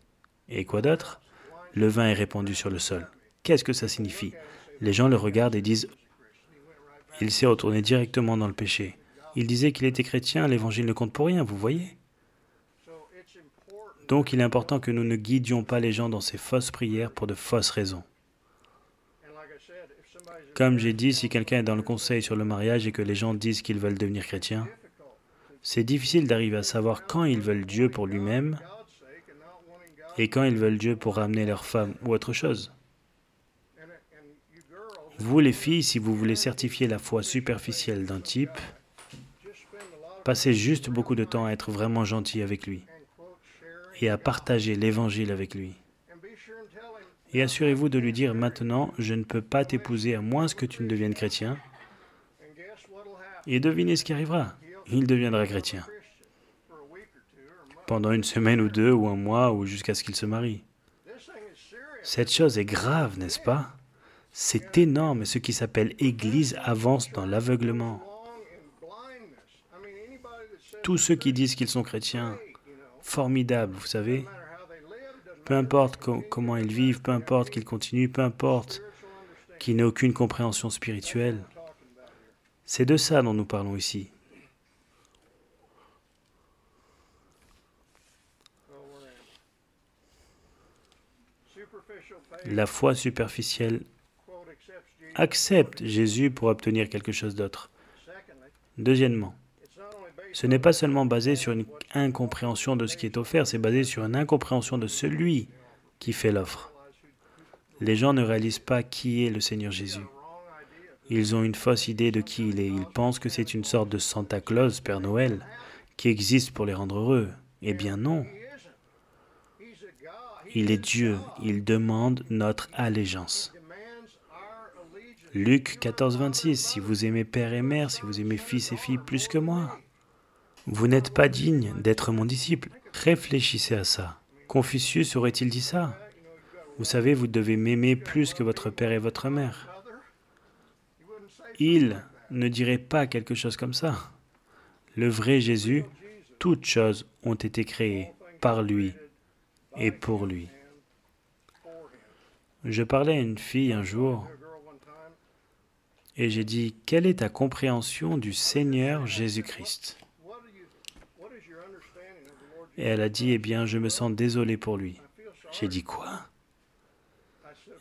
Et quoi d'autre? Le vin est répandu sur le sol. Qu'est-ce que ça signifie? Les gens le regardent et disent « Il s'est retourné directement dans le péché. Il disait qu'il était chrétien, l'évangile ne compte pour rien, vous voyez ?» Donc il est important que nous ne guidions pas les gens dans ces fausses prières pour de fausses raisons. Comme j'ai dit, si quelqu'un est dans le conseil sur le mariage et que les gens disent qu'ils veulent devenir chrétiens, c'est difficile d'arriver à savoir quand ils veulent Dieu pour lui-même et quand ils veulent Dieu pour ramener leur femme ou autre chose. Vous les filles, si vous voulez certifier la foi superficielle d'un type, passez juste beaucoup de temps à être vraiment gentil avec lui et à partager l'évangile avec lui. Et assurez-vous de lui dire maintenant, je ne peux pas t'épouser à moins que tu ne deviennes chrétien. Et devinez ce qui arrivera. Il deviendra chrétien. Pendant une semaine ou deux, ou un mois, ou jusqu'à ce qu'il se marie. Cette chose est grave, n'est-ce pas? C'est énorme, et ce qui s'appelle Église avance dans l'aveuglement. Tous ceux qui disent qu'ils sont chrétiens, formidables, vous savez, peu importe comment ils vivent, peu importe qu'ils continuent, peu importe qu'ils n'aient aucune compréhension spirituelle, c'est de ça dont nous parlons ici. La foi superficielle accepte Jésus pour obtenir quelque chose d'autre. Deuxièmement, ce n'est pas seulement basé sur une incompréhension de ce qui est offert, c'est basé sur une incompréhension de celui qui fait l'offre. Les gens ne réalisent pas qui est le Seigneur Jésus. Ils ont une fausse idée de qui il est. Ils pensent que c'est une sorte de Santa Claus, Père Noël, qui existe pour les rendre heureux. Eh bien non. Il est Dieu. Il demande notre allégeance. Luc 14, 26, si vous aimez père et mère, si vous aimez fils et filles plus que moi, vous n'êtes pas digne d'être mon disciple. Réfléchissez à ça. Confucius aurait-il dit ça? Vous savez, vous devez m'aimer plus que votre père et votre mère. Il ne dirait pas quelque chose comme ça. Le vrai Jésus, toutes choses ont été créées par lui et pour lui. Je parlais à une fille un jour et j'ai dit, quelle est ta compréhension du Seigneur Jésus-Christ? Et elle a dit, eh bien, je me sens désolé pour lui. J'ai dit, quoi?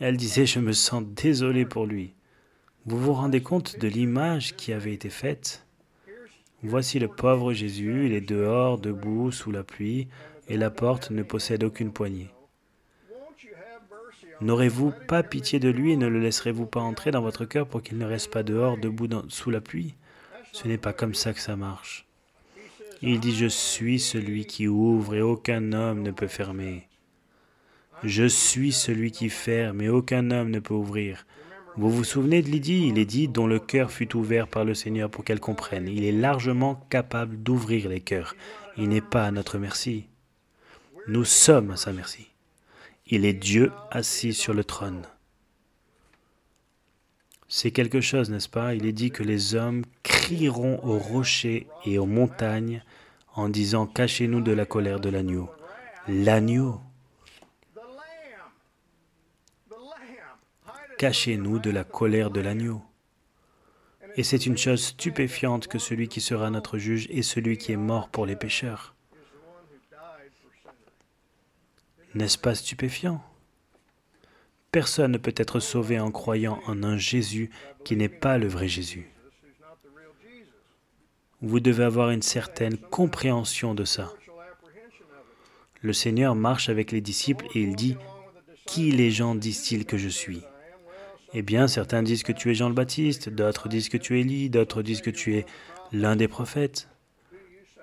Elle disait, je me sens désolé pour lui. Vous vous rendez compte de l'image qui avait été faite? Voici le pauvre Jésus, il est dehors, debout, sous la pluie, et la porte ne possède aucune poignée. N'aurez-vous pas pitié de lui et ne le laisserez-vous pas entrer dans votre cœur pour qu'il ne reste pas dehors, debout, sous la pluie? Ce n'est pas comme ça que ça marche. Il dit, je suis celui qui ouvre et aucun homme ne peut fermer. Je suis celui qui ferme et aucun homme ne peut ouvrir. Vous vous souvenez de Lydie? Lydie dont le cœur fut ouvert par le Seigneur pour qu'elle comprenne. Il est largement capable d'ouvrir les cœurs. Il n'est pas à notre merci. Nous sommes à sa merci. Il est Dieu assis sur le trône. C'est quelque chose, n'est-ce pas? Il est dit que les hommes crieront aux rochers et aux montagnes en disant « Cachez-nous de la colère de l'agneau ». L'agneau. Cachez-nous de la colère de l'agneau. Et c'est une chose stupéfiante que celui qui sera notre juge est celui qui est mort pour les pécheurs. N'est-ce pas stupéfiant? Personne ne peut être sauvé en croyant en un Jésus qui n'est pas le vrai Jésus. Vous devez avoir une certaine compréhension de ça. Le Seigneur marche avec les disciples et il dit « Qui les gens disent-ils que je suis ?» Eh bien, certains disent que tu es Jean le Baptiste, d'autres disent que tu es Élie, d'autres disent que tu es l'un des prophètes.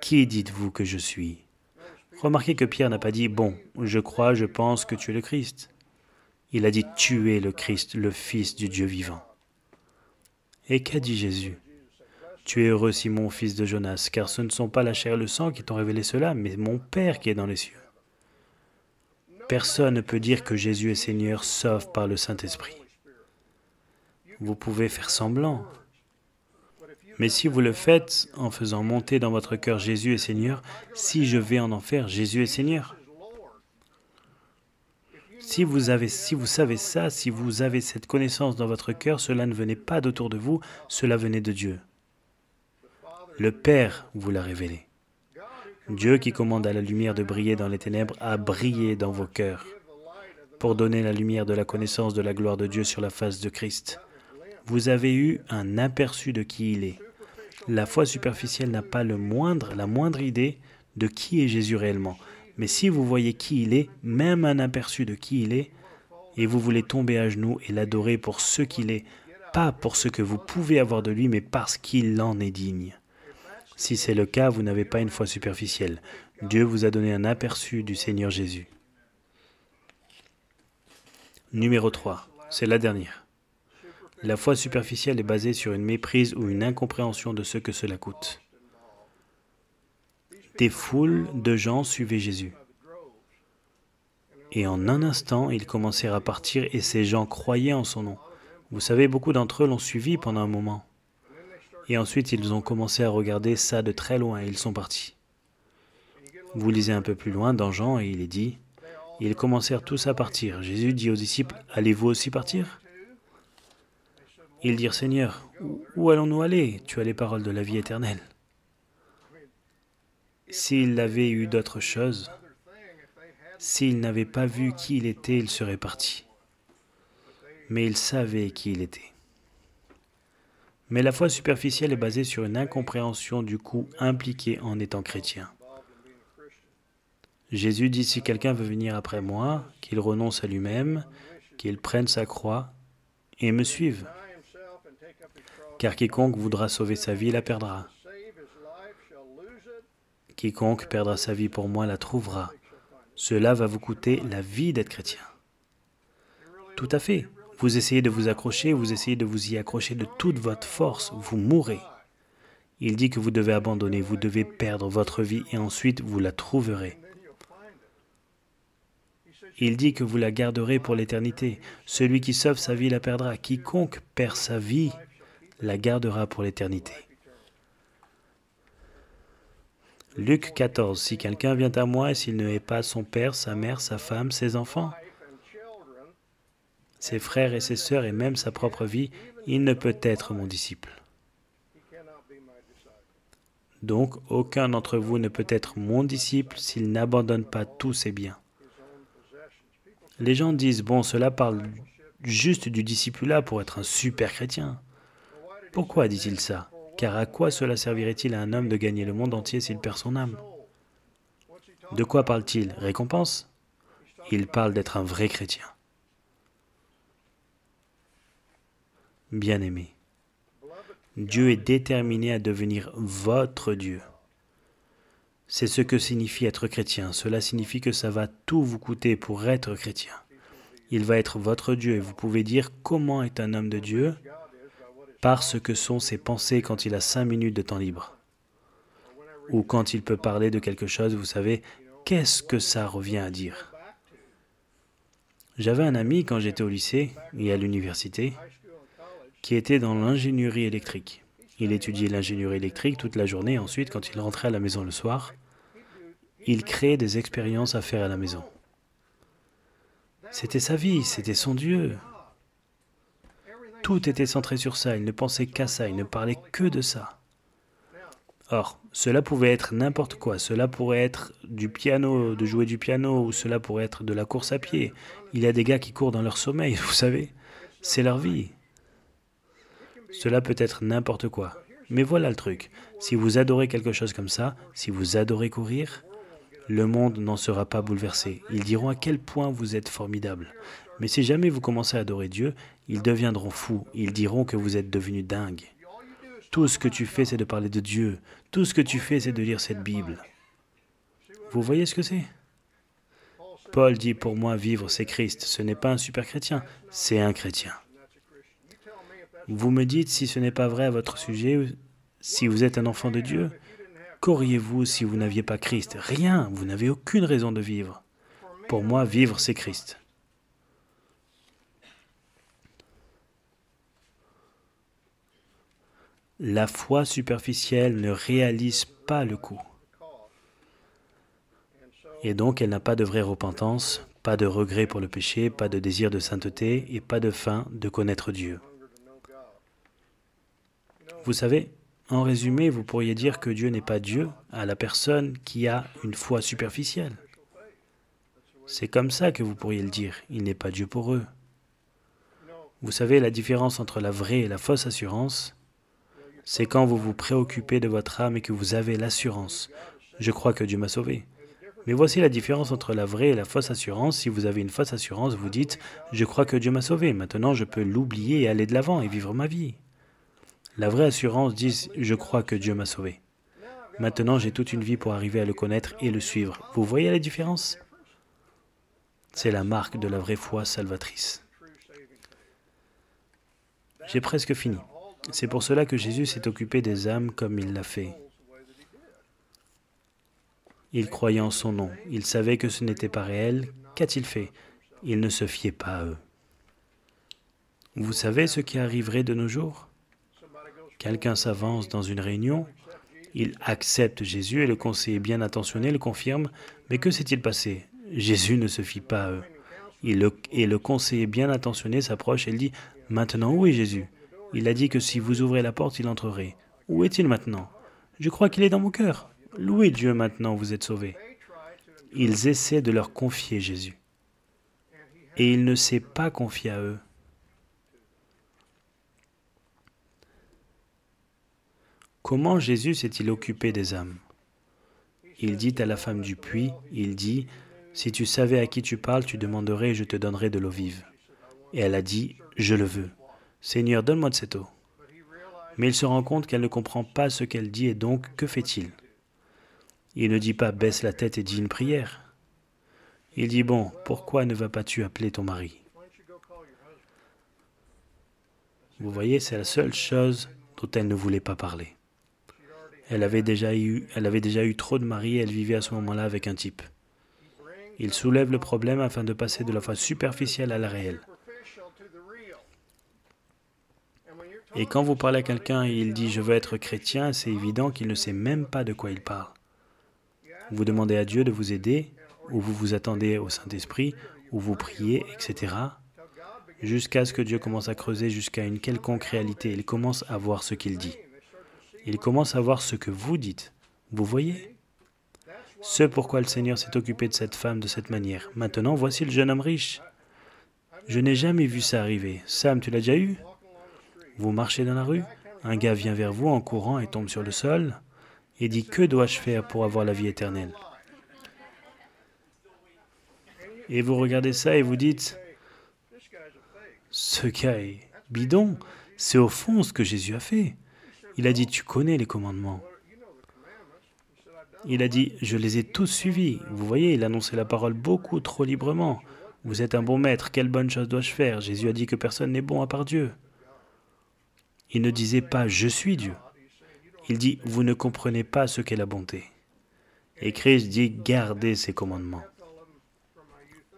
Qui dites-vous que je suis? Remarquez que Pierre n'a pas dit « Bon, je crois, je pense que tu es le Christ ». Il a dit « Tu es le Christ, le Fils du Dieu vivant ». Et qu'a dit Jésus? « Tu es heureux, Simon, fils de Jonas, car ce ne sont pas la chair et le sang qui t'ont révélé cela, mais mon Père qui est dans les cieux. » Personne ne peut dire que Jésus est Seigneur sauf par le Saint-Esprit. Vous pouvez faire semblant. Mais si vous le faites en faisant monter dans votre cœur Jésus est Seigneur, si je vais en enfer, Jésus est Seigneur. Si vous savez ça, si vous avez cette connaissance dans votre cœur, cela ne venait pas d'autour de vous, cela venait de Dieu. Le Père vous l'a révélé. Dieu qui commande à la lumière de briller dans les ténèbres a brillé dans vos cœurs pour donner la lumière de la connaissance de la gloire de Dieu sur la face de Christ. Vous avez eu un aperçu de qui il est. La foi superficielle n'a pas la moindre idée de qui est Jésus réellement. Mais si vous voyez qui il est, même un aperçu de qui il est, et vous voulez tomber à genoux et l'adorer pour ce qu'il est, pas pour ce que vous pouvez avoir de lui, mais parce qu'il en est digne. Si c'est le cas, vous n'avez pas une foi superficielle. Dieu vous a donné un aperçu du Seigneur Jésus. Numéro 3, c'est la dernière. La foi superficielle est basée sur une méprise ou une incompréhension de ce que cela coûte. Des foules de gens suivaient Jésus. Et en un instant, ils commencèrent à partir et ces gens croyaient en son nom. Vous savez, beaucoup d'entre eux l'ont suivi pendant un moment. Et ensuite, ils ont commencé à regarder ça de très loin et ils sont partis. Vous lisez un peu plus loin dans Jean et il est dit, ils commencèrent tous à partir. Jésus dit aux disciples, allez-vous aussi partir? Ils dirent, Seigneur, où allons-nous aller? Tu as les paroles de la vie éternelle. S'ils avaient eu d'autres choses, s'ils n'avaient pas vu qui il était, ils seraient partis. Mais ils savaient qui il était. Mais la foi superficielle est basée sur une incompréhension du coût impliqué en étant chrétien. Jésus dit, si quelqu'un veut venir après moi, qu'il renonce à lui-même, qu'il prenne sa croix et me suive. Car quiconque voudra sauver sa vie la perdra. Quiconque perdra sa vie pour moi la trouvera. Cela va vous coûter la vie d'être chrétien. Tout à fait. Vous essayez de vous accrocher, vous essayez de vous y accrocher de toute votre force, vous mourrez. Il dit que vous devez abandonner, vous devez perdre votre vie et ensuite vous la trouverez. Il dit que vous la garderez pour l'éternité. Celui qui sauve sa vie la perdra. Quiconque perd sa vie la gardera pour l'éternité. Luc 14. Si quelqu'un vient à moi et s'il ne hait pas son père, sa mère, sa femme, ses enfants, ses frères et ses sœurs et même sa propre vie, il ne peut être mon disciple. Donc, aucun d'entre vous ne peut être mon disciple s'il n'abandonne pas tous ses biens. Les gens disent, bon, cela parle juste du discipulat pour être un super chrétien. Pourquoi dit-il ça? Car à quoi cela servirait-il à un homme de gagner le monde entier s'il perd son âme? De quoi parle-t-il? Récompense? Il parle d'être un vrai chrétien. Bien-aimé, Dieu est déterminé à devenir votre Dieu. C'est ce que signifie être chrétien. Cela signifie que ça va tout vous coûter pour être chrétien. Il va être votre Dieu et vous pouvez dire comment est un homme de Dieu par ce que sont ses pensées quand il a 5 minutes de temps libre. Ou quand il peut parler de quelque chose, vous savez, qu'est-ce que ça revient à dire? J'avais un ami quand j'étais au lycée et à l'université qui était dans l'ingénierie électrique. Il étudiait l'ingénierie électrique toute la journée. Ensuite, quand il rentrait à la maison le soir, il créait des expériences à faire à la maison. C'était sa vie, c'était son Dieu. Tout était centré sur ça, il ne pensait qu'à ça, il ne parlait que de ça. Or, cela pouvait être n'importe quoi. Cela pourrait être du piano, de jouer du piano, ou cela pourrait être de la course à pied. Il y a des gars qui courent dans leur sommeil, vous savez. C'est leur vie. Cela peut être n'importe quoi. Mais voilà le truc. Si vous adorez quelque chose comme ça, si vous adorez courir, le monde n'en sera pas bouleversé. Ils diront à quel point vous êtes formidable. Mais si jamais vous commencez à adorer Dieu, ils deviendront fous. Ils diront que vous êtes devenu dingue. Tout ce que tu fais, c'est de parler de Dieu. Tout ce que tu fais, c'est de lire cette Bible. Vous voyez ce que c'est? Paul dit, pour moi, vivre, c'est Christ. Ce n'est pas un super chrétien, c'est un chrétien. Vous me dites, si ce n'est pas vrai à votre sujet, si vous êtes un enfant de Dieu, qu'auriez-vous si vous n'aviez pas Christ? Rien, vous n'avez aucune raison de vivre. Pour moi, vivre, c'est Christ. La foi superficielle ne réalise pas le coût. Et donc, elle n'a pas de vraie repentance Pas de regret pour le péché, pas de désir de sainteté et pas de faim de connaître Dieu. Vous savez, en résumé, vous pourriez dire que Dieu n'est pas Dieu à la personne qui a une foi superficielle. C'est comme ça que vous pourriez le dire. Il n'est pas Dieu pour eux. Vous savez, la différence entre la vraie et la fausse assurance, c'est quand vous vous préoccupez de votre âme et que vous avez l'assurance. Je crois que Dieu m'a sauvé. Mais voici la différence entre la vraie et la fausse assurance. Si vous avez une fausse assurance, vous dites « Je crois que Dieu m'a sauvé. Maintenant, je peux l'oublier et aller de l'avant et vivre ma vie. » La vraie assurance dit « Je crois que Dieu m'a sauvé. Maintenant, j'ai toute une vie pour arriver à le connaître et le suivre. » Vous voyez la différence? C'est la marque de la vraie foi salvatrice. J'ai presque fini. C'est pour cela que Jésus s'est occupé des âmes comme il l'a fait. Il croyait en son nom. Il savait que ce n'était pas réel. Qu'a-t-il fait? Il ne se fiait pas à eux. Vous savez ce qui arriverait de nos jours? Quelqu'un s'avance dans une réunion, il accepte Jésus et le conseiller bien intentionné le confirme, mais que s'est-il passé? Jésus ne se fie pas à eux. Et le conseiller bien intentionné s'approche et il dit « Maintenant, où est Jésus? Il a dit que si vous ouvrez la porte, il entrerait. Où est-il maintenant? Je crois qu'il est dans mon cœur. Louez Dieu maintenant, vous êtes sauvés. » Ils essaient de leur confier Jésus. Et il ne s'est pas confié à eux. Comment Jésus s'est-il occupé des âmes? Il dit à la femme du puits, il dit, « Si tu savais à qui tu parles, tu demanderais et je te donnerai de l'eau vive. » Et elle a dit, « Je le veux. Seigneur, donne-moi de cette eau. » Mais il se rend compte qu'elle ne comprend pas ce qu'elle dit et donc, que fait-il? Il ne dit pas, « Baisse la tête et dis une prière. » Il dit, « Bon, pourquoi ne vas-tu pas appeler ton mari? » Vous voyez, c'est la seule chose dont elle ne voulait pas parler. Elle avait déjà eu trop de maris et elle vivait à ce moment-là avec un type. Il soulève le problème afin de passer de la foi superficielle à la réelle. Et quand vous parlez à quelqu'un et il dit « je veux être chrétien », c'est évident qu'il ne sait même pas de quoi il parle. Vous demandez à Dieu de vous aider, ou vous vous attendez au Saint-Esprit, ou vous priez, etc., jusqu'à ce que Dieu commence à creuser jusqu'à une quelconque réalité. Il commence à voir ce qu'il dit. Il commence à voir ce que vous dites. Vous voyez? Ce pourquoi le Seigneur s'est occupé de cette femme de cette manière. Maintenant, voici le jeune homme riche. Je n'ai jamais vu ça arriver. Sam, tu l'as déjà eu? Vous marchez dans la rue, un gars vient vers vous en courant et tombe sur le sol et dit « Que dois-je faire pour avoir la vie éternelle ?» Et vous regardez ça et vous dites « Ce gars est bidon, c'est au fond ce que Jésus a fait. Il a dit, tu connais les commandements. Il a dit, je les ai tous suivis. Vous voyez, il annonçait la parole beaucoup trop librement. Vous êtes un bon maître, quelle bonne chose dois-je faire? Jésus a dit que personne n'est bon à part Dieu. Il ne disait pas, je suis Dieu. Il dit, vous ne comprenez pas ce qu'est la bonté. Et Christ dit, gardez ses commandements.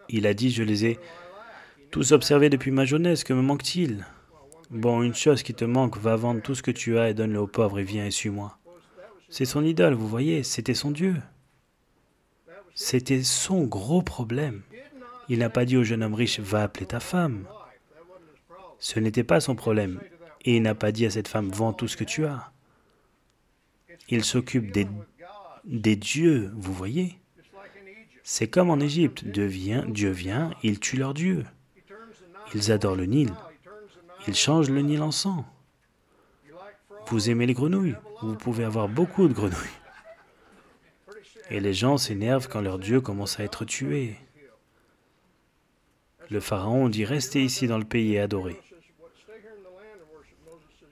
Il a dit, je les ai tous observés depuis ma jeunesse, que me manque-t-il? Bon, une chose qui te manque, va vendre tout ce que tu as et donne-le aux pauvres et viens et suis-moi. C'est son idole, vous voyez, c'était son Dieu. C'était son gros problème. Il n'a pas dit au jeune homme riche, va appeler ta femme. Ce n'était pas son problème. Et il n'a pas dit à cette femme, vends tout ce que tu as. Il s'occupe des dieux, vous voyez. C'est comme en Égypte, Dieu vient, il tue leurs dieux. Ils adorent le Nil. Ils changent le Nil en sang. Vous aimez les grenouilles? Vous pouvez avoir beaucoup de grenouilles. Et les gens s'énervent quand leur Dieu commence à être tué. Le Pharaon dit, restez ici dans le pays et adorez.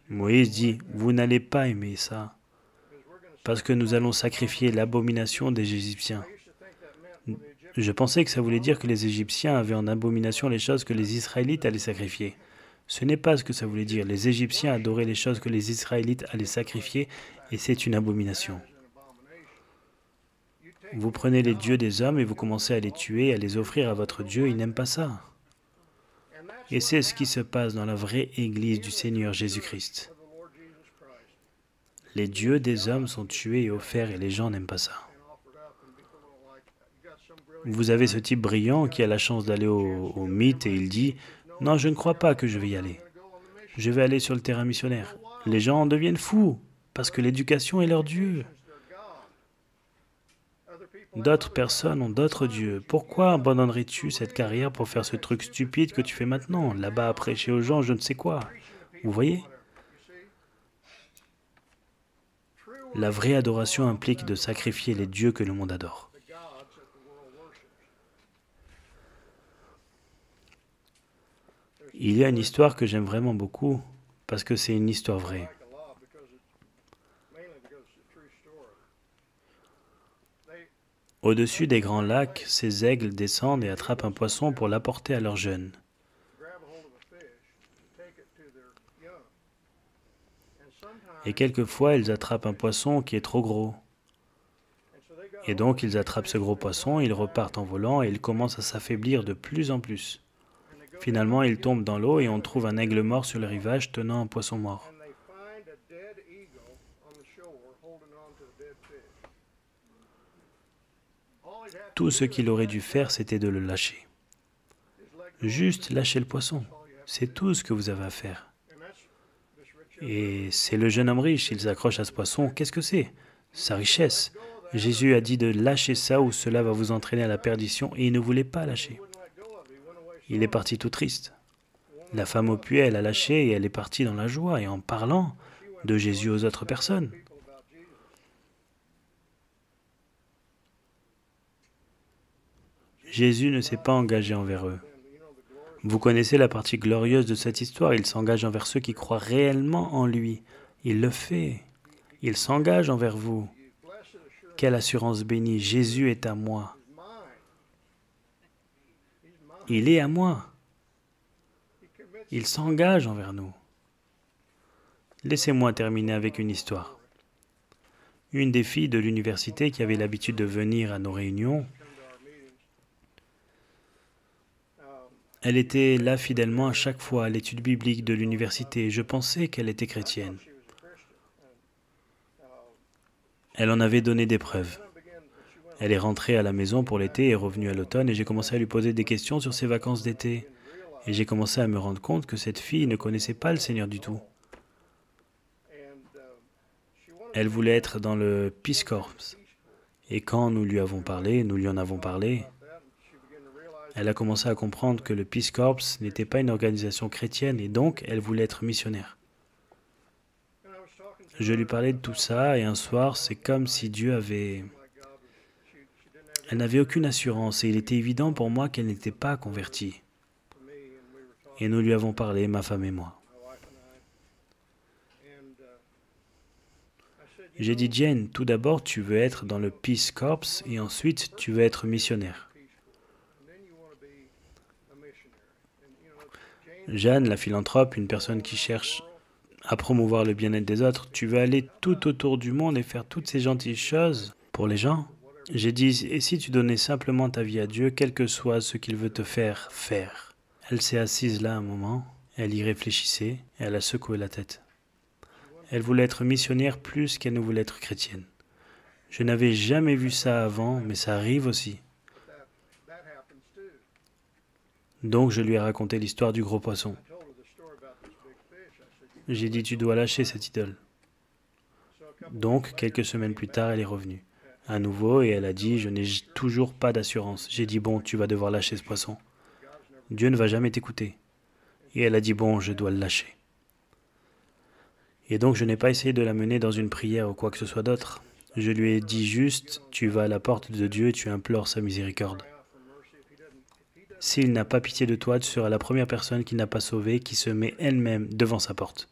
Moïse dit, vous n'allez pas aimer ça, parce que nous allons sacrifier l'abomination des Égyptiens. Je pensais que ça voulait dire que les Égyptiens avaient en abomination les choses que les Israélites allaient sacrifier. Ce n'est pas ce que ça voulait dire. Les Égyptiens adoraient les choses que les Israélites allaient sacrifier, et c'est une abomination. Vous prenez les dieux des hommes et vous commencez à les tuer, à les offrir à votre Dieu, il n'aime pas ça. Et c'est ce qui se passe dans la vraie Église du Seigneur Jésus-Christ. Les dieux des hommes sont tués et offerts et les gens n'aiment pas ça. Vous avez ce type brillant qui a la chance d'aller au mythe et il dit « Non, je ne crois pas que je vais y aller. Je vais aller sur le terrain missionnaire. » Les gens en deviennent fous parce que l'éducation est leur Dieu. D'autres personnes ont d'autres dieux. Pourquoi abandonnerais-tu cette carrière pour faire ce truc stupide que tu fais maintenant, là-bas à prêcher aux gens, je ne sais quoi? Vous voyez? La vraie adoration implique de sacrifier les dieux que le monde adore. Il y a une histoire que j'aime vraiment beaucoup, parce que c'est une histoire vraie. Au-dessus des grands lacs, ces aigles descendent et attrapent un poisson pour l'apporter à leurs jeunes. Et quelquefois, ils attrapent un poisson qui est trop gros. Et donc, ils attrapent ce gros poisson, ils repartent en volant et ils commencent à s'affaiblir de plus en plus. Finalement, ils tombent dans l'eau et on trouve un aigle mort sur le rivage tenant un poisson mort. Tout ce qu'il aurait dû faire, c'était de le lâcher. Juste lâcher le poisson. C'est tout ce que vous avez à faire. Et c'est le jeune homme riche, il s'accroche à ce poisson. Qu'est-ce que c'est? Sa richesse. Jésus a dit de lâcher ça ou cela va vous entraîner à la perdition et il ne voulait pas lâcher. Il est parti tout triste. La femme au puits, elle a lâché et elle est partie dans la joie et en parlant de Jésus aux autres personnes. Jésus ne s'est pas engagé envers eux. Vous connaissez la partie glorieuse de cette histoire, il s'engage envers ceux qui croient réellement en lui. Il le fait. Il s'engage envers vous. Quelle assurance bénie, Jésus est à moi. Il est à moi. Il s'engage envers nous. Laissez-moi terminer avec une histoire. Une des filles de l'université qui avait l'habitude de venir à nos réunions, elle était là fidèlement à chaque fois à l'étude biblique de l'université. Je pensais qu'elle était chrétienne. Elle en avait donné des preuves. Elle est rentrée à la maison pour l'été et est revenue à l'automne et j'ai commencé à lui poser des questions sur ses vacances d'été. Et j'ai commencé à me rendre compte que cette fille ne connaissait pas le Seigneur du tout. Elle voulait être dans le Peace Corps. Et quand nous lui avons parlé, nous lui en avons parlé, elle a commencé à comprendre que le Peace Corps n'était pas une organisation chrétienne et donc elle voulait être missionnaire. Je lui parlais de tout ça et un soir, c'est comme si Dieu avait... Elle n'avait aucune assurance et il était évident pour moi qu'elle n'était pas convertie. Et nous lui avons parlé, ma femme et moi. J'ai dit, Jane, tout d'abord, tu veux être dans le Peace Corps et ensuite, tu veux être missionnaire. Jeanne, la philanthrope, une personne qui cherche à promouvoir le bien-être des autres, tu veux aller tout autour du monde et faire toutes ces gentilles choses pour les gens? J'ai dit, et si tu donnais simplement ta vie à Dieu, quel que soit ce qu'il veut te faire faire? Elle s'est assise là un moment, elle y réfléchissait, et elle a secoué la tête. Elle voulait être missionnaire plus qu'elle ne voulait être chrétienne. Je n'avais jamais vu ça avant, mais ça arrive aussi. Donc je lui ai raconté l'histoire du gros poisson. J'ai dit, tu dois lâcher cette idole. Donc, quelques semaines plus tard, elle est revenue. À nouveau, et elle a dit, je n'ai toujours pas d'assurance. J'ai dit, bon, tu vas devoir lâcher ce poisson. Dieu ne va jamais t'écouter. Et elle a dit, bon, je dois le lâcher. Et donc, je n'ai pas essayé de la mener dans une prière ou quoi que ce soit d'autre. Je lui ai dit juste, tu vas à la porte de Dieu et tu implores sa miséricorde. S'il n'a pas pitié de toi, tu seras la première personne qui n'a pas sauvé, qui se met elle-même devant sa porte.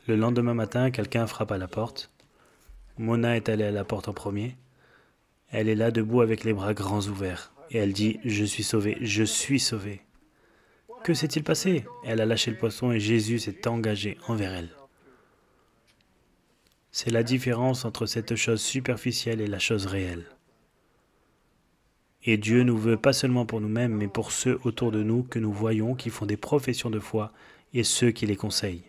Le lendemain matin, quelqu'un frappe à la porte. Mona est allée à la porte en premier. Elle est là debout avec les bras grands ouverts. Et elle dit, je suis sauvée, je suis sauvée. Que s'est-il passé? Elle a lâché le poisson et Jésus s'est engagé envers elle. C'est la différence entre cette chose superficielle et la chose réelle. Et Dieu nous veut pas seulement pour nous-mêmes, mais pour ceux autour de nous que nous voyons qui font des professions de foi et ceux qui les conseillent.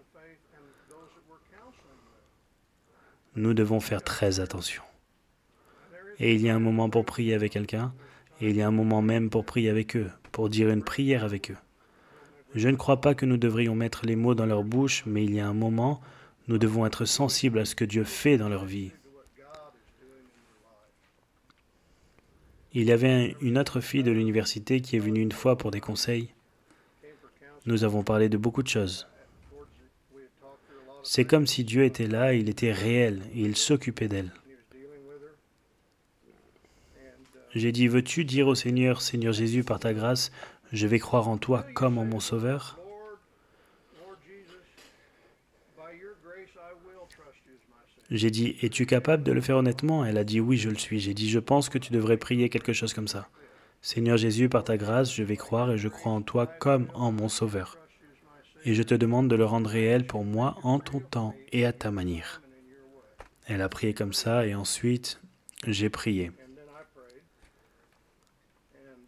Nous devons faire très attention. Et il y a un moment pour prier avec quelqu'un, et il y a un moment même pour prier avec eux, pour dire une prière avec eux. Je ne crois pas que nous devrions mettre les mots dans leur bouche, mais il y a un moment, nous devons être sensibles à ce que Dieu fait dans leur vie. Il y avait une autre fille de l'université qui est venue une fois pour des conseils. Nous avons parlé de beaucoup de choses. C'est comme si Dieu était là, il était réel, et il s'occupait d'elle. J'ai dit, veux-tu dire au Seigneur, Seigneur Jésus, par ta grâce, je vais croire en toi comme en mon Sauveur? J'ai dit, es-tu capable de le faire honnêtement? Elle a dit, oui, je le suis. J'ai dit, je pense que tu devrais prier quelque chose comme ça. Seigneur Jésus, par ta grâce, je vais croire et je crois en toi comme en mon Sauveur. Et je te demande de le rendre réel pour moi en ton temps et à ta manière. Elle a prié comme ça et ensuite, j'ai prié.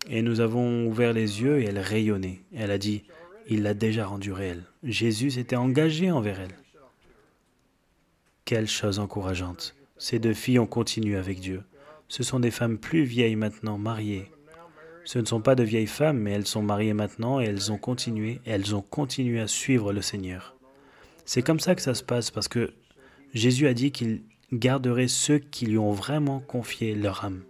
Et nous avons ouvert les yeux et elle rayonnait. Elle a dit, il l'a déjà rendu réel. Jésus s'était engagé envers elle. Quelle chose encourageante. Ces deux filles ont continué avec Dieu. Ce sont des femmes plus vieilles maintenant, mariées. Ce ne sont pas de vieilles femmes, mais elles sont mariées maintenant et elles ont continué à suivre le Seigneur. C'est comme ça que ça se passe parce que Jésus a dit qu'il garderait ceux qui lui ont vraiment confié leur âme.